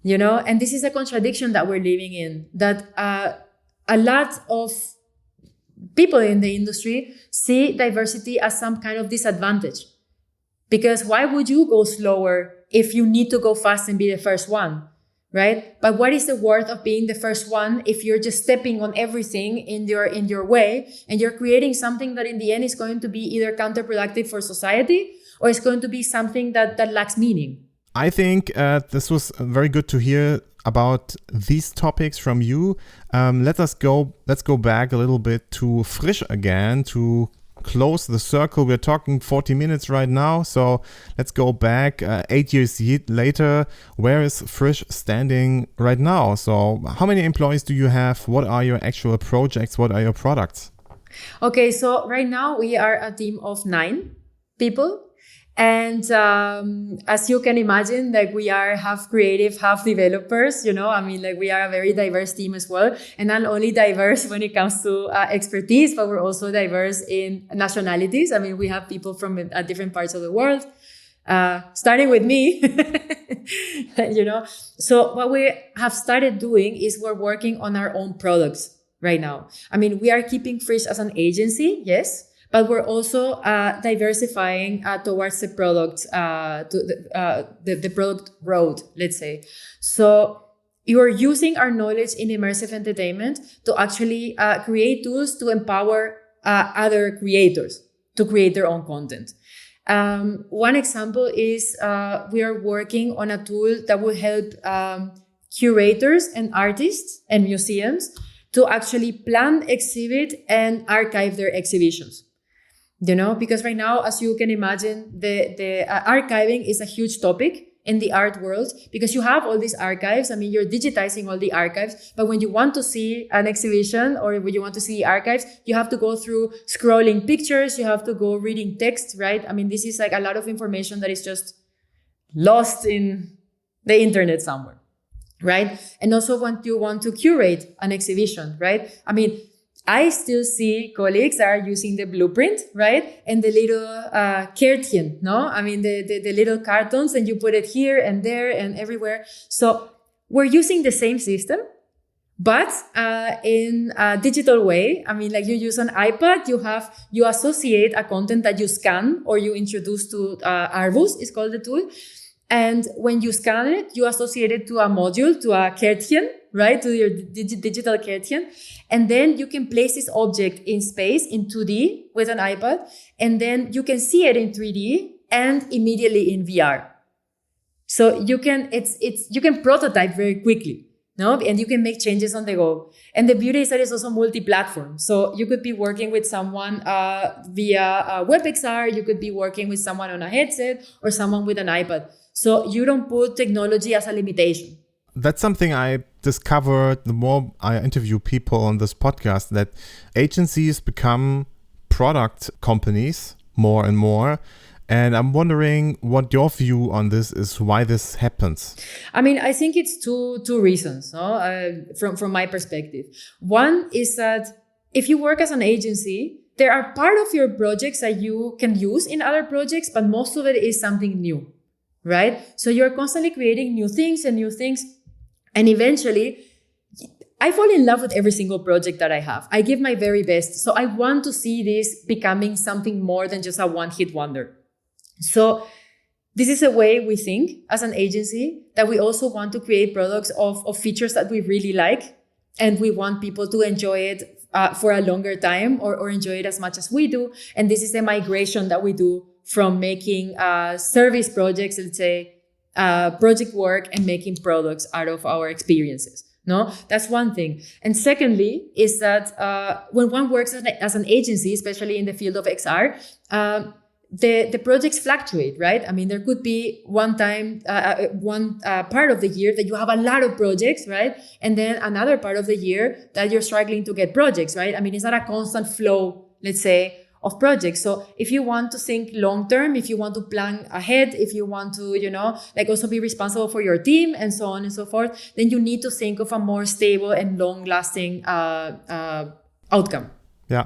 And this is a contradiction that we're living in, that a lot of people in the industry see diversity as some kind of disadvantage. Because why would you go slower if you need to go fast and be the first one? Right? But what is the worth of being the first one if you're just stepping on everything in your way, and you're creating something that in the end is going to be either counterproductive for society, or it's going to be something that lacks meaning? I think this was very good to hear about these topics from you. Let's go back a little bit to Vrisch again to close the circle. We're talking 40 minutes right now, so let's go back 8 years later. Where is Vrisch standing right now? So how many employees do you have? What are your actual projects? What are your products? Okay, so right now we are a team of 9 people. And as you can imagine, we are half creative, half developers, we are a very diverse team as well. And not only diverse when it comes to expertise, but we're also diverse in nationalities. We have people from different parts of the world, starting with me, So what we have started doing is we're working on our own products right now. We are keeping Vrisch as an agency, yes. But we're also diversifying towards the product, the product road, let's say. So you're using our knowledge in immersive entertainment to actually create tools to empower other creators to create their own content. One example is we are working on a tool that will help curators and artists and museums to actually plan, exhibit, and archive their exhibitions. Because right now, as you can imagine, the archiving is a huge topic in the art world, because you have all these archives. You're digitizing all the archives, but when you want to see an exhibition or when you want to see archives, you have to go through scrolling pictures, you have to go reading text, right? This is like a lot of information that is just lost in the internet somewhere, right? And also when you want to curate an exhibition, right? I still see colleagues are using the blueprint, right? And the little Kärtchen, no? The little cartons, and you put it here and there and everywhere. So we're using the same system, but in a digital way. You use an iPad, you associate a content that you scan or you introduce to Arvus, is called the tool. And when you scan it, you associate it to a module, to a Kärtchen, right? To your digital Kärtchen. And then you can place this object in space in 2D with an iPad. And then you can see it in 3D and immediately in VR. So you can prototype very quickly, no? And you can make changes on the go. And the beauty is that it's also multi-platform. So you could be working with someone via WebXR. You could be working with someone on a headset or someone with an iPad. So you don't put technology as a limitation. That's something I discovered the more I interview people on this podcast, that agencies become product companies more and more. And I'm wondering what your view on this is, why this happens. I mean, I think it's two reasons, no? From my perspective. One is that if you work as an agency, there are part of your projects that you can use in other projects, but most of it is something new, right? So you're constantly creating new things. And eventually, I fall in love with every single project that I have. I give my very best. So I want to see this becoming something more than just a one-hit wonder. So this is a way we think as an agency, that we also want to create products of features that we really like. And we want people to enjoy it for a longer time or enjoy it as much as we do. And this is the migration that we do from making service projects, let's say, project work, and making products out of our experiences. No, that's one thing. And secondly, is that when one works as an agency, especially in the field of XR, the projects fluctuate, right? I mean, there could be one part of the year that you have a lot of projects, right? And then another part of the year that you're struggling to get projects, right? I mean, it's not a constant flow, let's say, of projects. So if you want to think long term, if you want to plan ahead, if you want to, also be responsible for your team and so on and so forth, then you need to think of a more stable and long lasting outcome. Yeah.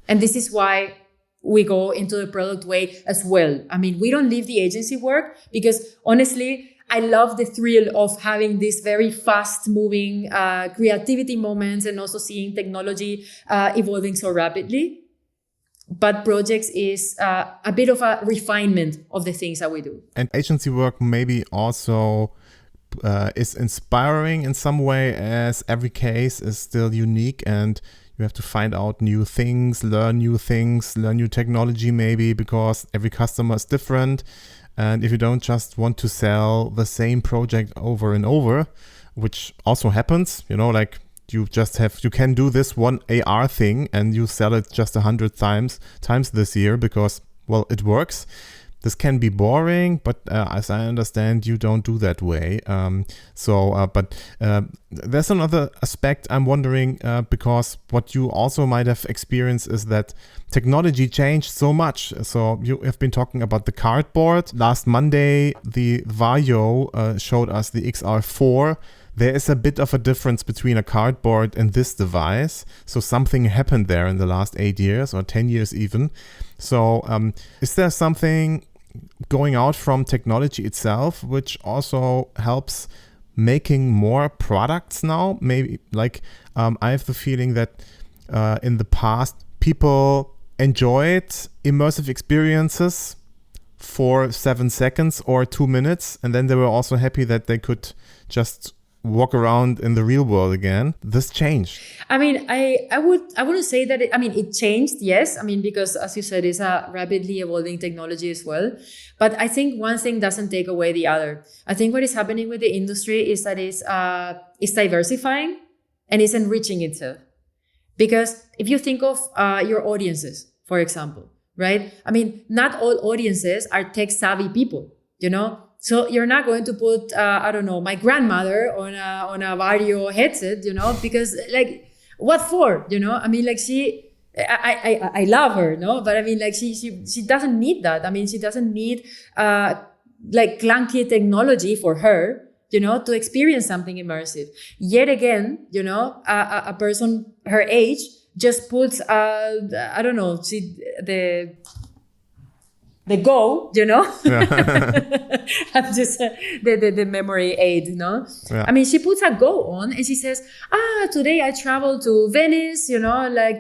And this is why we go into the product way as well. I mean, we don't leave the agency work because honestly, I love the thrill of having these very fast moving creativity moments and also seeing technology evolving so rapidly. But projects is a bit of a refinement of the things that we do. And agency work maybe also is inspiring in some way, as every case is still unique and you have to find out new things, learn new technology maybe, because every customer is different. And if you don't just want to sell the same project over and over, which also happens, like you can do this one AR thing and you sell it just 100 times this year because, well, it works. This can be boring, but as I understand, you don't do that way. But there's another aspect I'm wondering, because what you also might have experienced is that technology changed so much. So you have been talking about the cardboard. Last Monday, the Vario showed us the XR4. There is a bit of a difference between a cardboard and this device. So something happened there in the last 8 years or 10 years even. So is there something going out from technology itself which also helps making more products now? Maybe I have the feeling that in the past people enjoyed immersive experiences for 7 seconds or 2 minutes, and then they were also happy that they could just walk around in the real world again. This changed. I mean, I wouldn't say that it changed, yes. I mean, because as you said, it's a rapidly evolving technology as well. But I think one thing doesn't take away the other. I think what is happening with the industry is that it's diversifying and it's enriching itself. Because if you think of your audiences, for example, right? I mean, not all audiences are tech savvy people, So you're not going to put, my grandmother on a Vario headset, because what for? I mean, I love her, no? But I mean, she doesn't need that. I mean, she doesn't need clunky technology for her, to experience something immersive. Yet again, a person her age just puts, the Go, I'm just the memory aid, no? Yeah. I mean, she puts a Go on and she says, today I travel to Venice,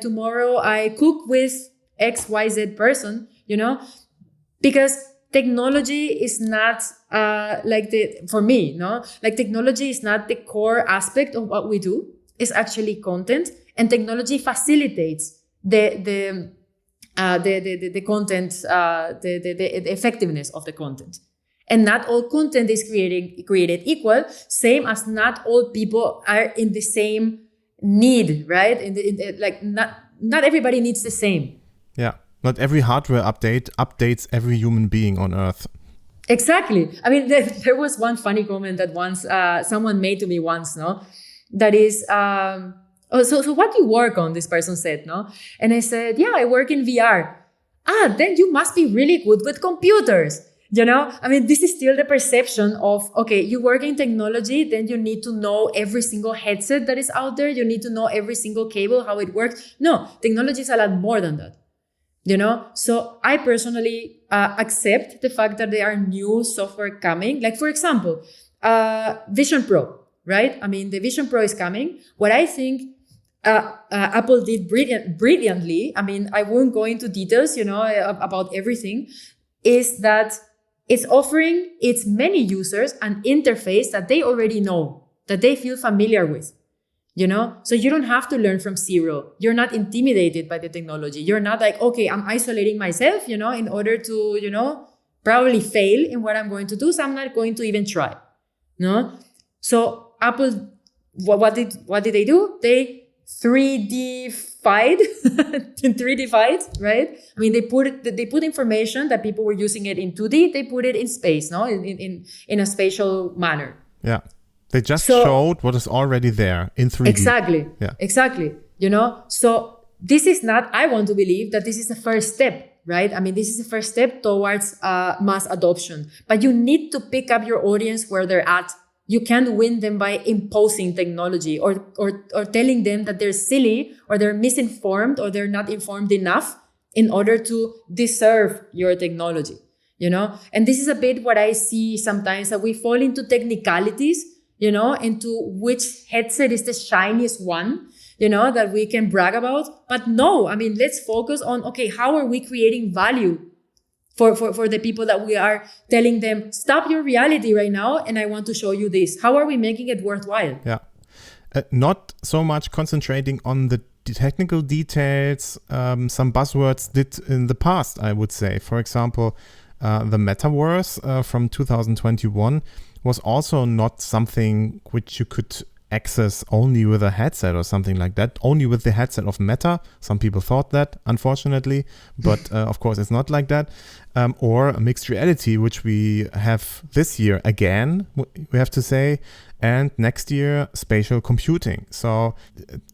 tomorrow I cook with XYZ person, because technology is not for me, no, like technology is not the core aspect of what we do. It's actually content, and technology facilitates the content, the effectiveness of the content. And not all content is created equal, same as not all people are in the same need, right? Not everybody needs the same. Yeah, not every hardware update updates every human being on Earth. Exactly. I mean, there was one funny comment that once someone made to me once, no? That is, so what do you work on? This person said, no? And I said, yeah, I work in VR. Then you must be really good with computers. You know, I mean, this is still the perception of, okay, you work in technology, then you need to know every single headset that is out there. You need to know every single cable, how it works. No, technology is a lot more than that. You know, so I personally accept the fact that there are new software coming. Like, for example, Vision Pro, right? I mean, the Vision Pro is coming. What I think Apple did brilliantly, I mean, I won't go into details, you know, about everything, is that it's offering its many users an interface that they already know, that they feel familiar with, you know? So you don't have to learn from zero. You're not intimidated by the technology. You're not like, okay, I'm isolating myself, you know, in order to, you know, probably fail in what I'm going to do. So I'm not going to even try, no? So Apple, what did they do? They 3D-fied, right? I mean, they put information that people were using it in 2D, they put it in space, no? In a spatial manner. Yeah. They just showed what is already there in 3D. Exactly. Yeah. Exactly. You know, so this is not, I want to believe that this is the first step, right? I mean, this is the first step towards mass adoption, but you need to pick up your audience where they're at. You can't win them by imposing technology or telling them that they're silly or they're misinformed or they're not informed enough in order to deserve your technology, you know? And this is a bit what I see sometimes, that we fall into technicalities, you know, into which headset is the shiniest one, you know, that we can brag about. But no, I mean, let's focus on, okay, how are we creating value for the people that we are telling them, stop your reality right now, and I want to show you this. How are we making it worthwhile? Yeah. Not so much concentrating on the technical details. Some buzzwords did in the past, I would say. For example, the metaverse from 2021 was also not something which you could access only with a headset or something like that, only with the headset of Meta. Some people thought that, unfortunately, but of course it's not like that. Or mixed reality, which we have this year again, we have to say, and next year spatial computing. So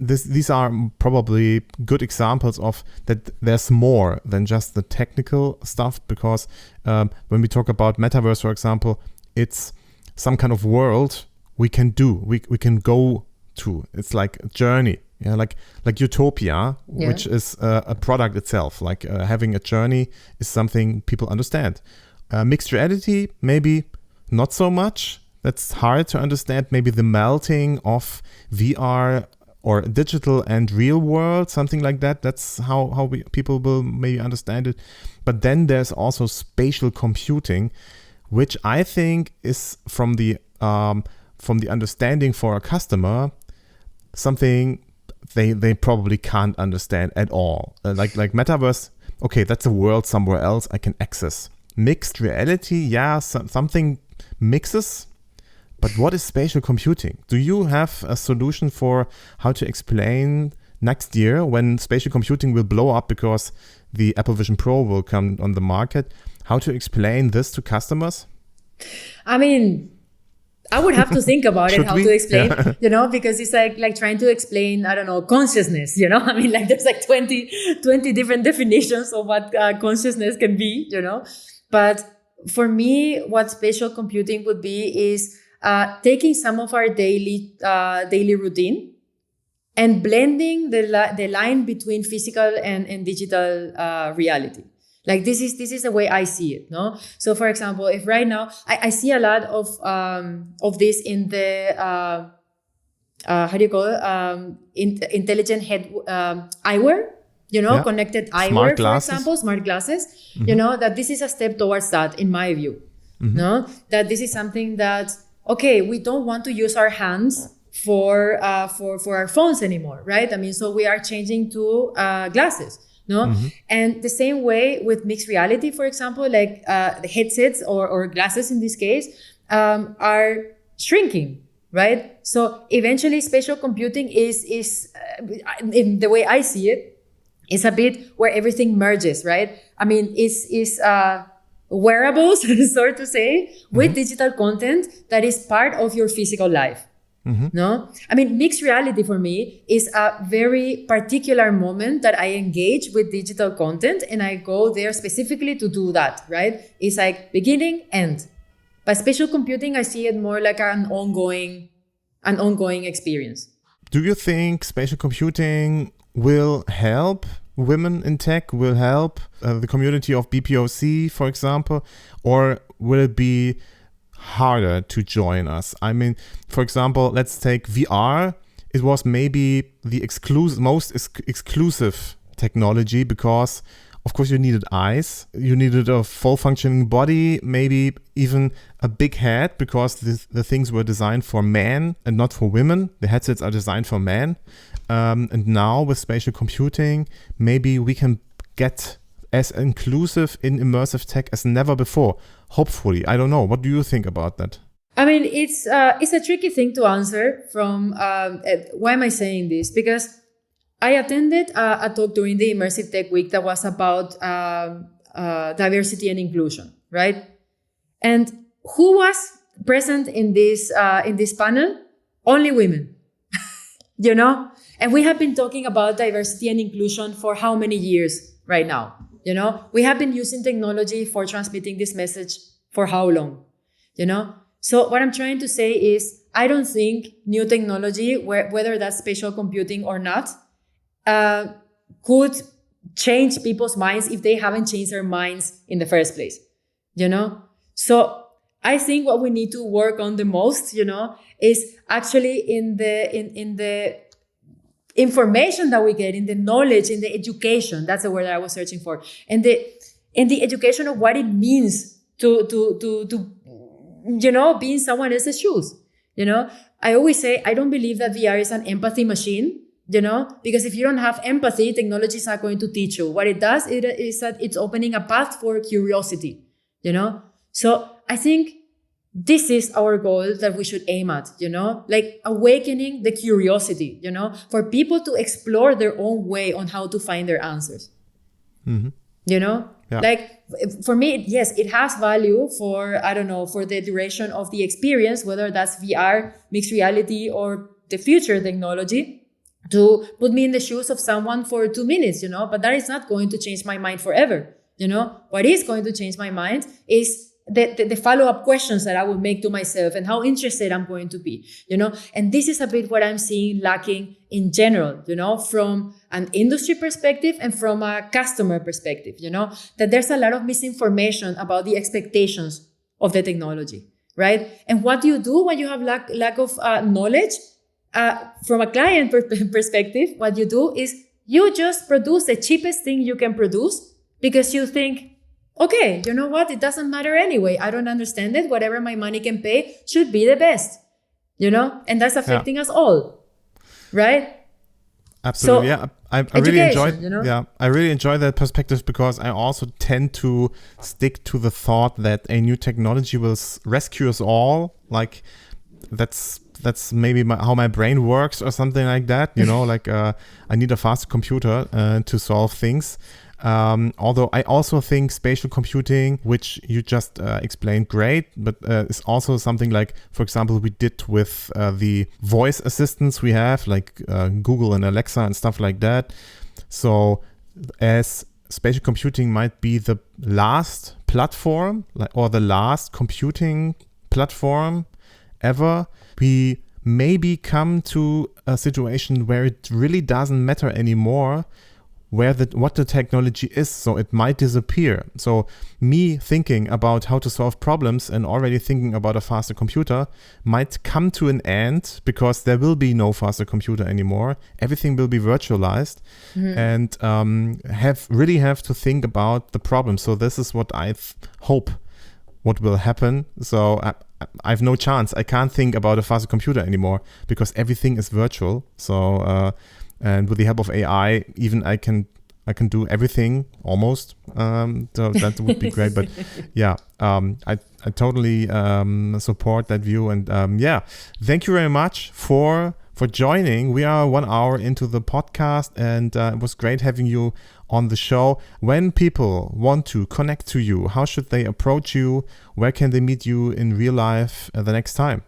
these are probably good examples of that there's more than just the technical stuff, because when we talk about metaverse, for example, it's some kind of world we can do, we can go to. It's like a journey, yeah, like Utopia, yeah, which is a product itself. Like having a journey is something people understand. Mixed reality, maybe not so much. That's hard to understand. Maybe the melting of VR or digital and real world, something like that. That's how people will maybe understand it. But then there's also spatial computing, which I think is from the understanding for a customer, something they probably can't understand at all. Like metaverse, okay, that's a world somewhere else I can access. Mixed reality, yeah, something mixes. But what is spatial computing? Do you have a solution for how to explain next year when spatial computing will blow up because the Apple Vision Pro will come on the market? How to explain this to customers? I mean, I would have to think about it, how to explain, yeah, you know, because it's like trying to explain, I don't know, consciousness, you know, I mean, like there's like 20 different definitions of what consciousness can be, you know, but for me, what spatial computing would be is taking some of our daily routine and blending the line between physical and digital reality. Like this is the way I see it, no? So for example, if right now I see a lot of this in the how do you call it? Intelligent head eyewear, connected eyewear, for example, smart glasses, that this is a step towards that, in my view. No, that this is something that, okay, we don't want to use our hands for our phones anymore, right? I mean, so we are changing to glasses. No, and the same way with mixed reality, for example, like the headsets or glasses in this case are shrinking, right? So eventually, spatial computing is in the way I see it, is a bit where everything merges, right? I mean, is wearables, so to say, with digital content that is part of your physical life. No, I mean, mixed reality for me is a very particular moment that I engage with digital content, and I go there specifically to do that, right? It's like beginning, end. But spatial computing, I see it more like an ongoing experience. Do you think spatial computing will help women in tech, will help the community of BPOC, for example, or will it be harder to join us? I mean, for example, let's take VR. It was maybe the most exclusive technology because, of course, you needed eyes, you needed a full functioning body, maybe even a big head, because the things were designed for men and not for women. The headsets are designed for men. And now with spatial computing, maybe we can get as inclusive in immersive tech as never before. Hopefully. I don't know. What do you think about that? I mean, it's a tricky thing to answer from, why am I saying this? Because I attended a talk during the Immersive Tech Week that was about diversity and inclusion, right? And who was present in this panel? Only women, And we have been talking about diversity and inclusion for how many years right now? We have been using technology for transmitting this message for how long? So what I'm trying to say is, I don't think new technology, whether that's spatial computing or not, could change people's minds if they haven't changed their minds in the first place, So I think what we need to work on the most, is actually in the information that we get, in the knowledge, in the education. That's the word that I was searching for. And in the education of what it means to be in someone else's shoes. I always say, I don't believe that VR is an empathy machine, because if you don't have empathy, technology is not going to teach you. What it does is that it's opening a path for curiosity, So I think this is our goal that we should aim at, like awakening the curiosity, for people to explore their own way on how to find their answers. Yeah. Like for me, yes, it has value for, for the duration of the experience, whether that's VR, mixed reality, or the future technology, to put me in the shoes of someone for 2 minutes, but that is not going to change my mind forever. What is going to change my mind is the follow-up questions that I will make to myself and how interested I'm going to be, and this is a bit what I'm seeing lacking in general, from an industry perspective and from a customer perspective, that there's a lot of misinformation about the expectations of the technology, right? And what do you do when you have lack of knowledge? From a client perspective, what you do is you just produce the cheapest thing you can produce because you think, okay, you know what? It doesn't matter anyway. I don't understand it. Whatever my money can pay should be the best, and that's affecting us all, right? Absolutely. So, I really enjoyed, I really enjoy that perspective because I also tend to stick to the thought that a new technology will rescue us all. Like that's maybe how my brain works or something like that. Like I need a fast computer to solve things. Although I also think spatial computing, which you just explained great, but is also something like, for example, we did with the voice assistants we have, like Google and Alexa and stuff like that. So as spatial computing might be the last platform, or the last computing platform ever, we maybe come to a situation where it really doesn't matter anymore what the technology is, so it might disappear. So me thinking about how to solve problems and already thinking about a faster computer might come to an end, because there will be no faster computer anymore. Everything will be virtualized, and have to think about the problem. So this is what I hope what will happen. So I have no chance. I can't think about a faster computer anymore, because everything is virtual. So and with the help of AI, even I can do everything almost. So that would be great. But yeah, I totally support that view. And thank you very much for joining. We are 1 hour into the podcast, and it was great having you on the show. When people want to connect to you, how should they approach you? Where can they meet you in real life the next time?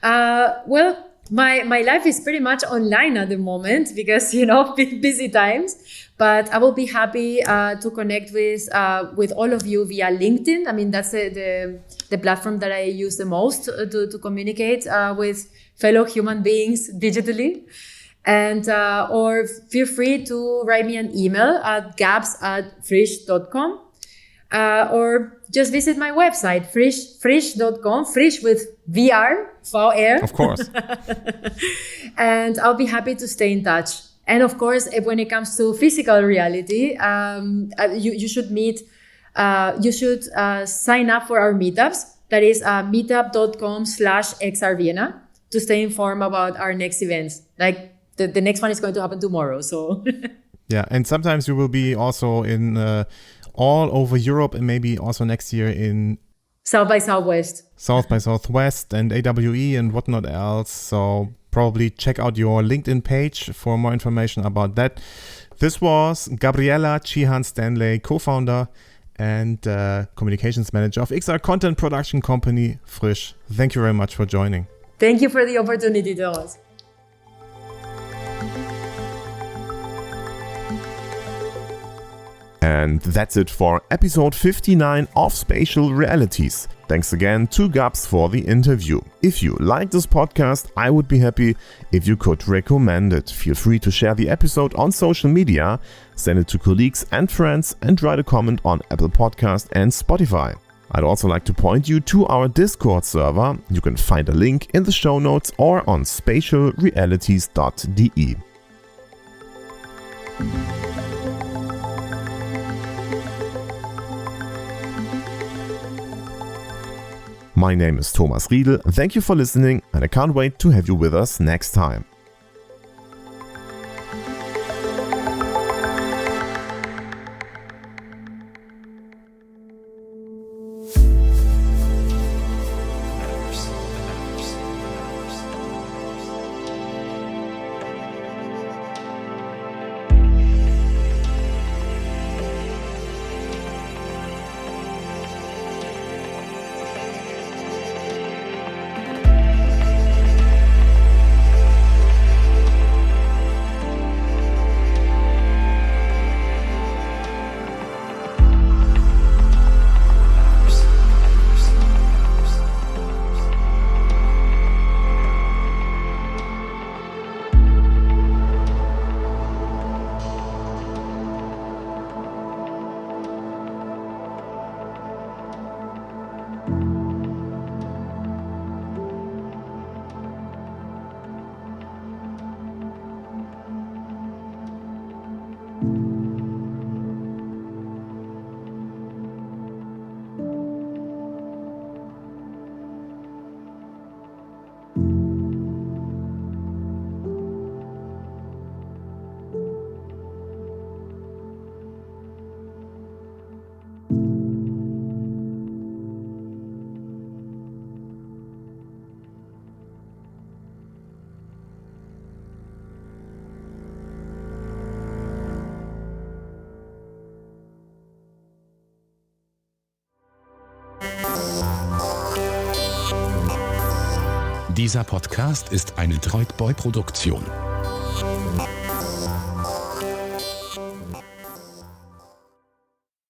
Well, my life is pretty much online at the moment, because, busy times. But I will be happy to connect with all of you via LinkedIn. I mean, that's the platform that I use the most to communicate with fellow human beings digitally. And or feel free to write me an email at gabs@vrisch.com. Or just visit my website, vrisch.com, Vrisch with VR. Of course. And I'll be happy to stay in touch. And of course, when it comes to physical reality, you should sign up for our meetups. That is meetup.com/XR Vienna, to stay informed about our next events. Like the next one is going to happen tomorrow. So yeah, and sometimes you will be also in all over Europe, and maybe also next year in South by Southwest and AWE and whatnot else. So probably check out your LinkedIn page for more information about that. This was Gabriella Chihan-Stanley, co-founder and communications manager of XR content production company Vrisch. Thank you very much for joining. Thank you for the opportunity, Thomas. And that's it for episode 59 of Spatial Realities. Thanks again to Gabs for the interview. If you like this podcast, I would be happy if you could recommend it. Feel free to share the episode on social media, send it to colleagues and friends, and write a comment on Apple Podcast and Spotify. I'd also like to point you to our Discord server. You can find a link in the show notes or on spatialrealities.de. My name is Thomas Riedel. Thank you for listening, and I can't wait to have you with us next time. Dieser Podcast ist eine Droidboy-Produktion.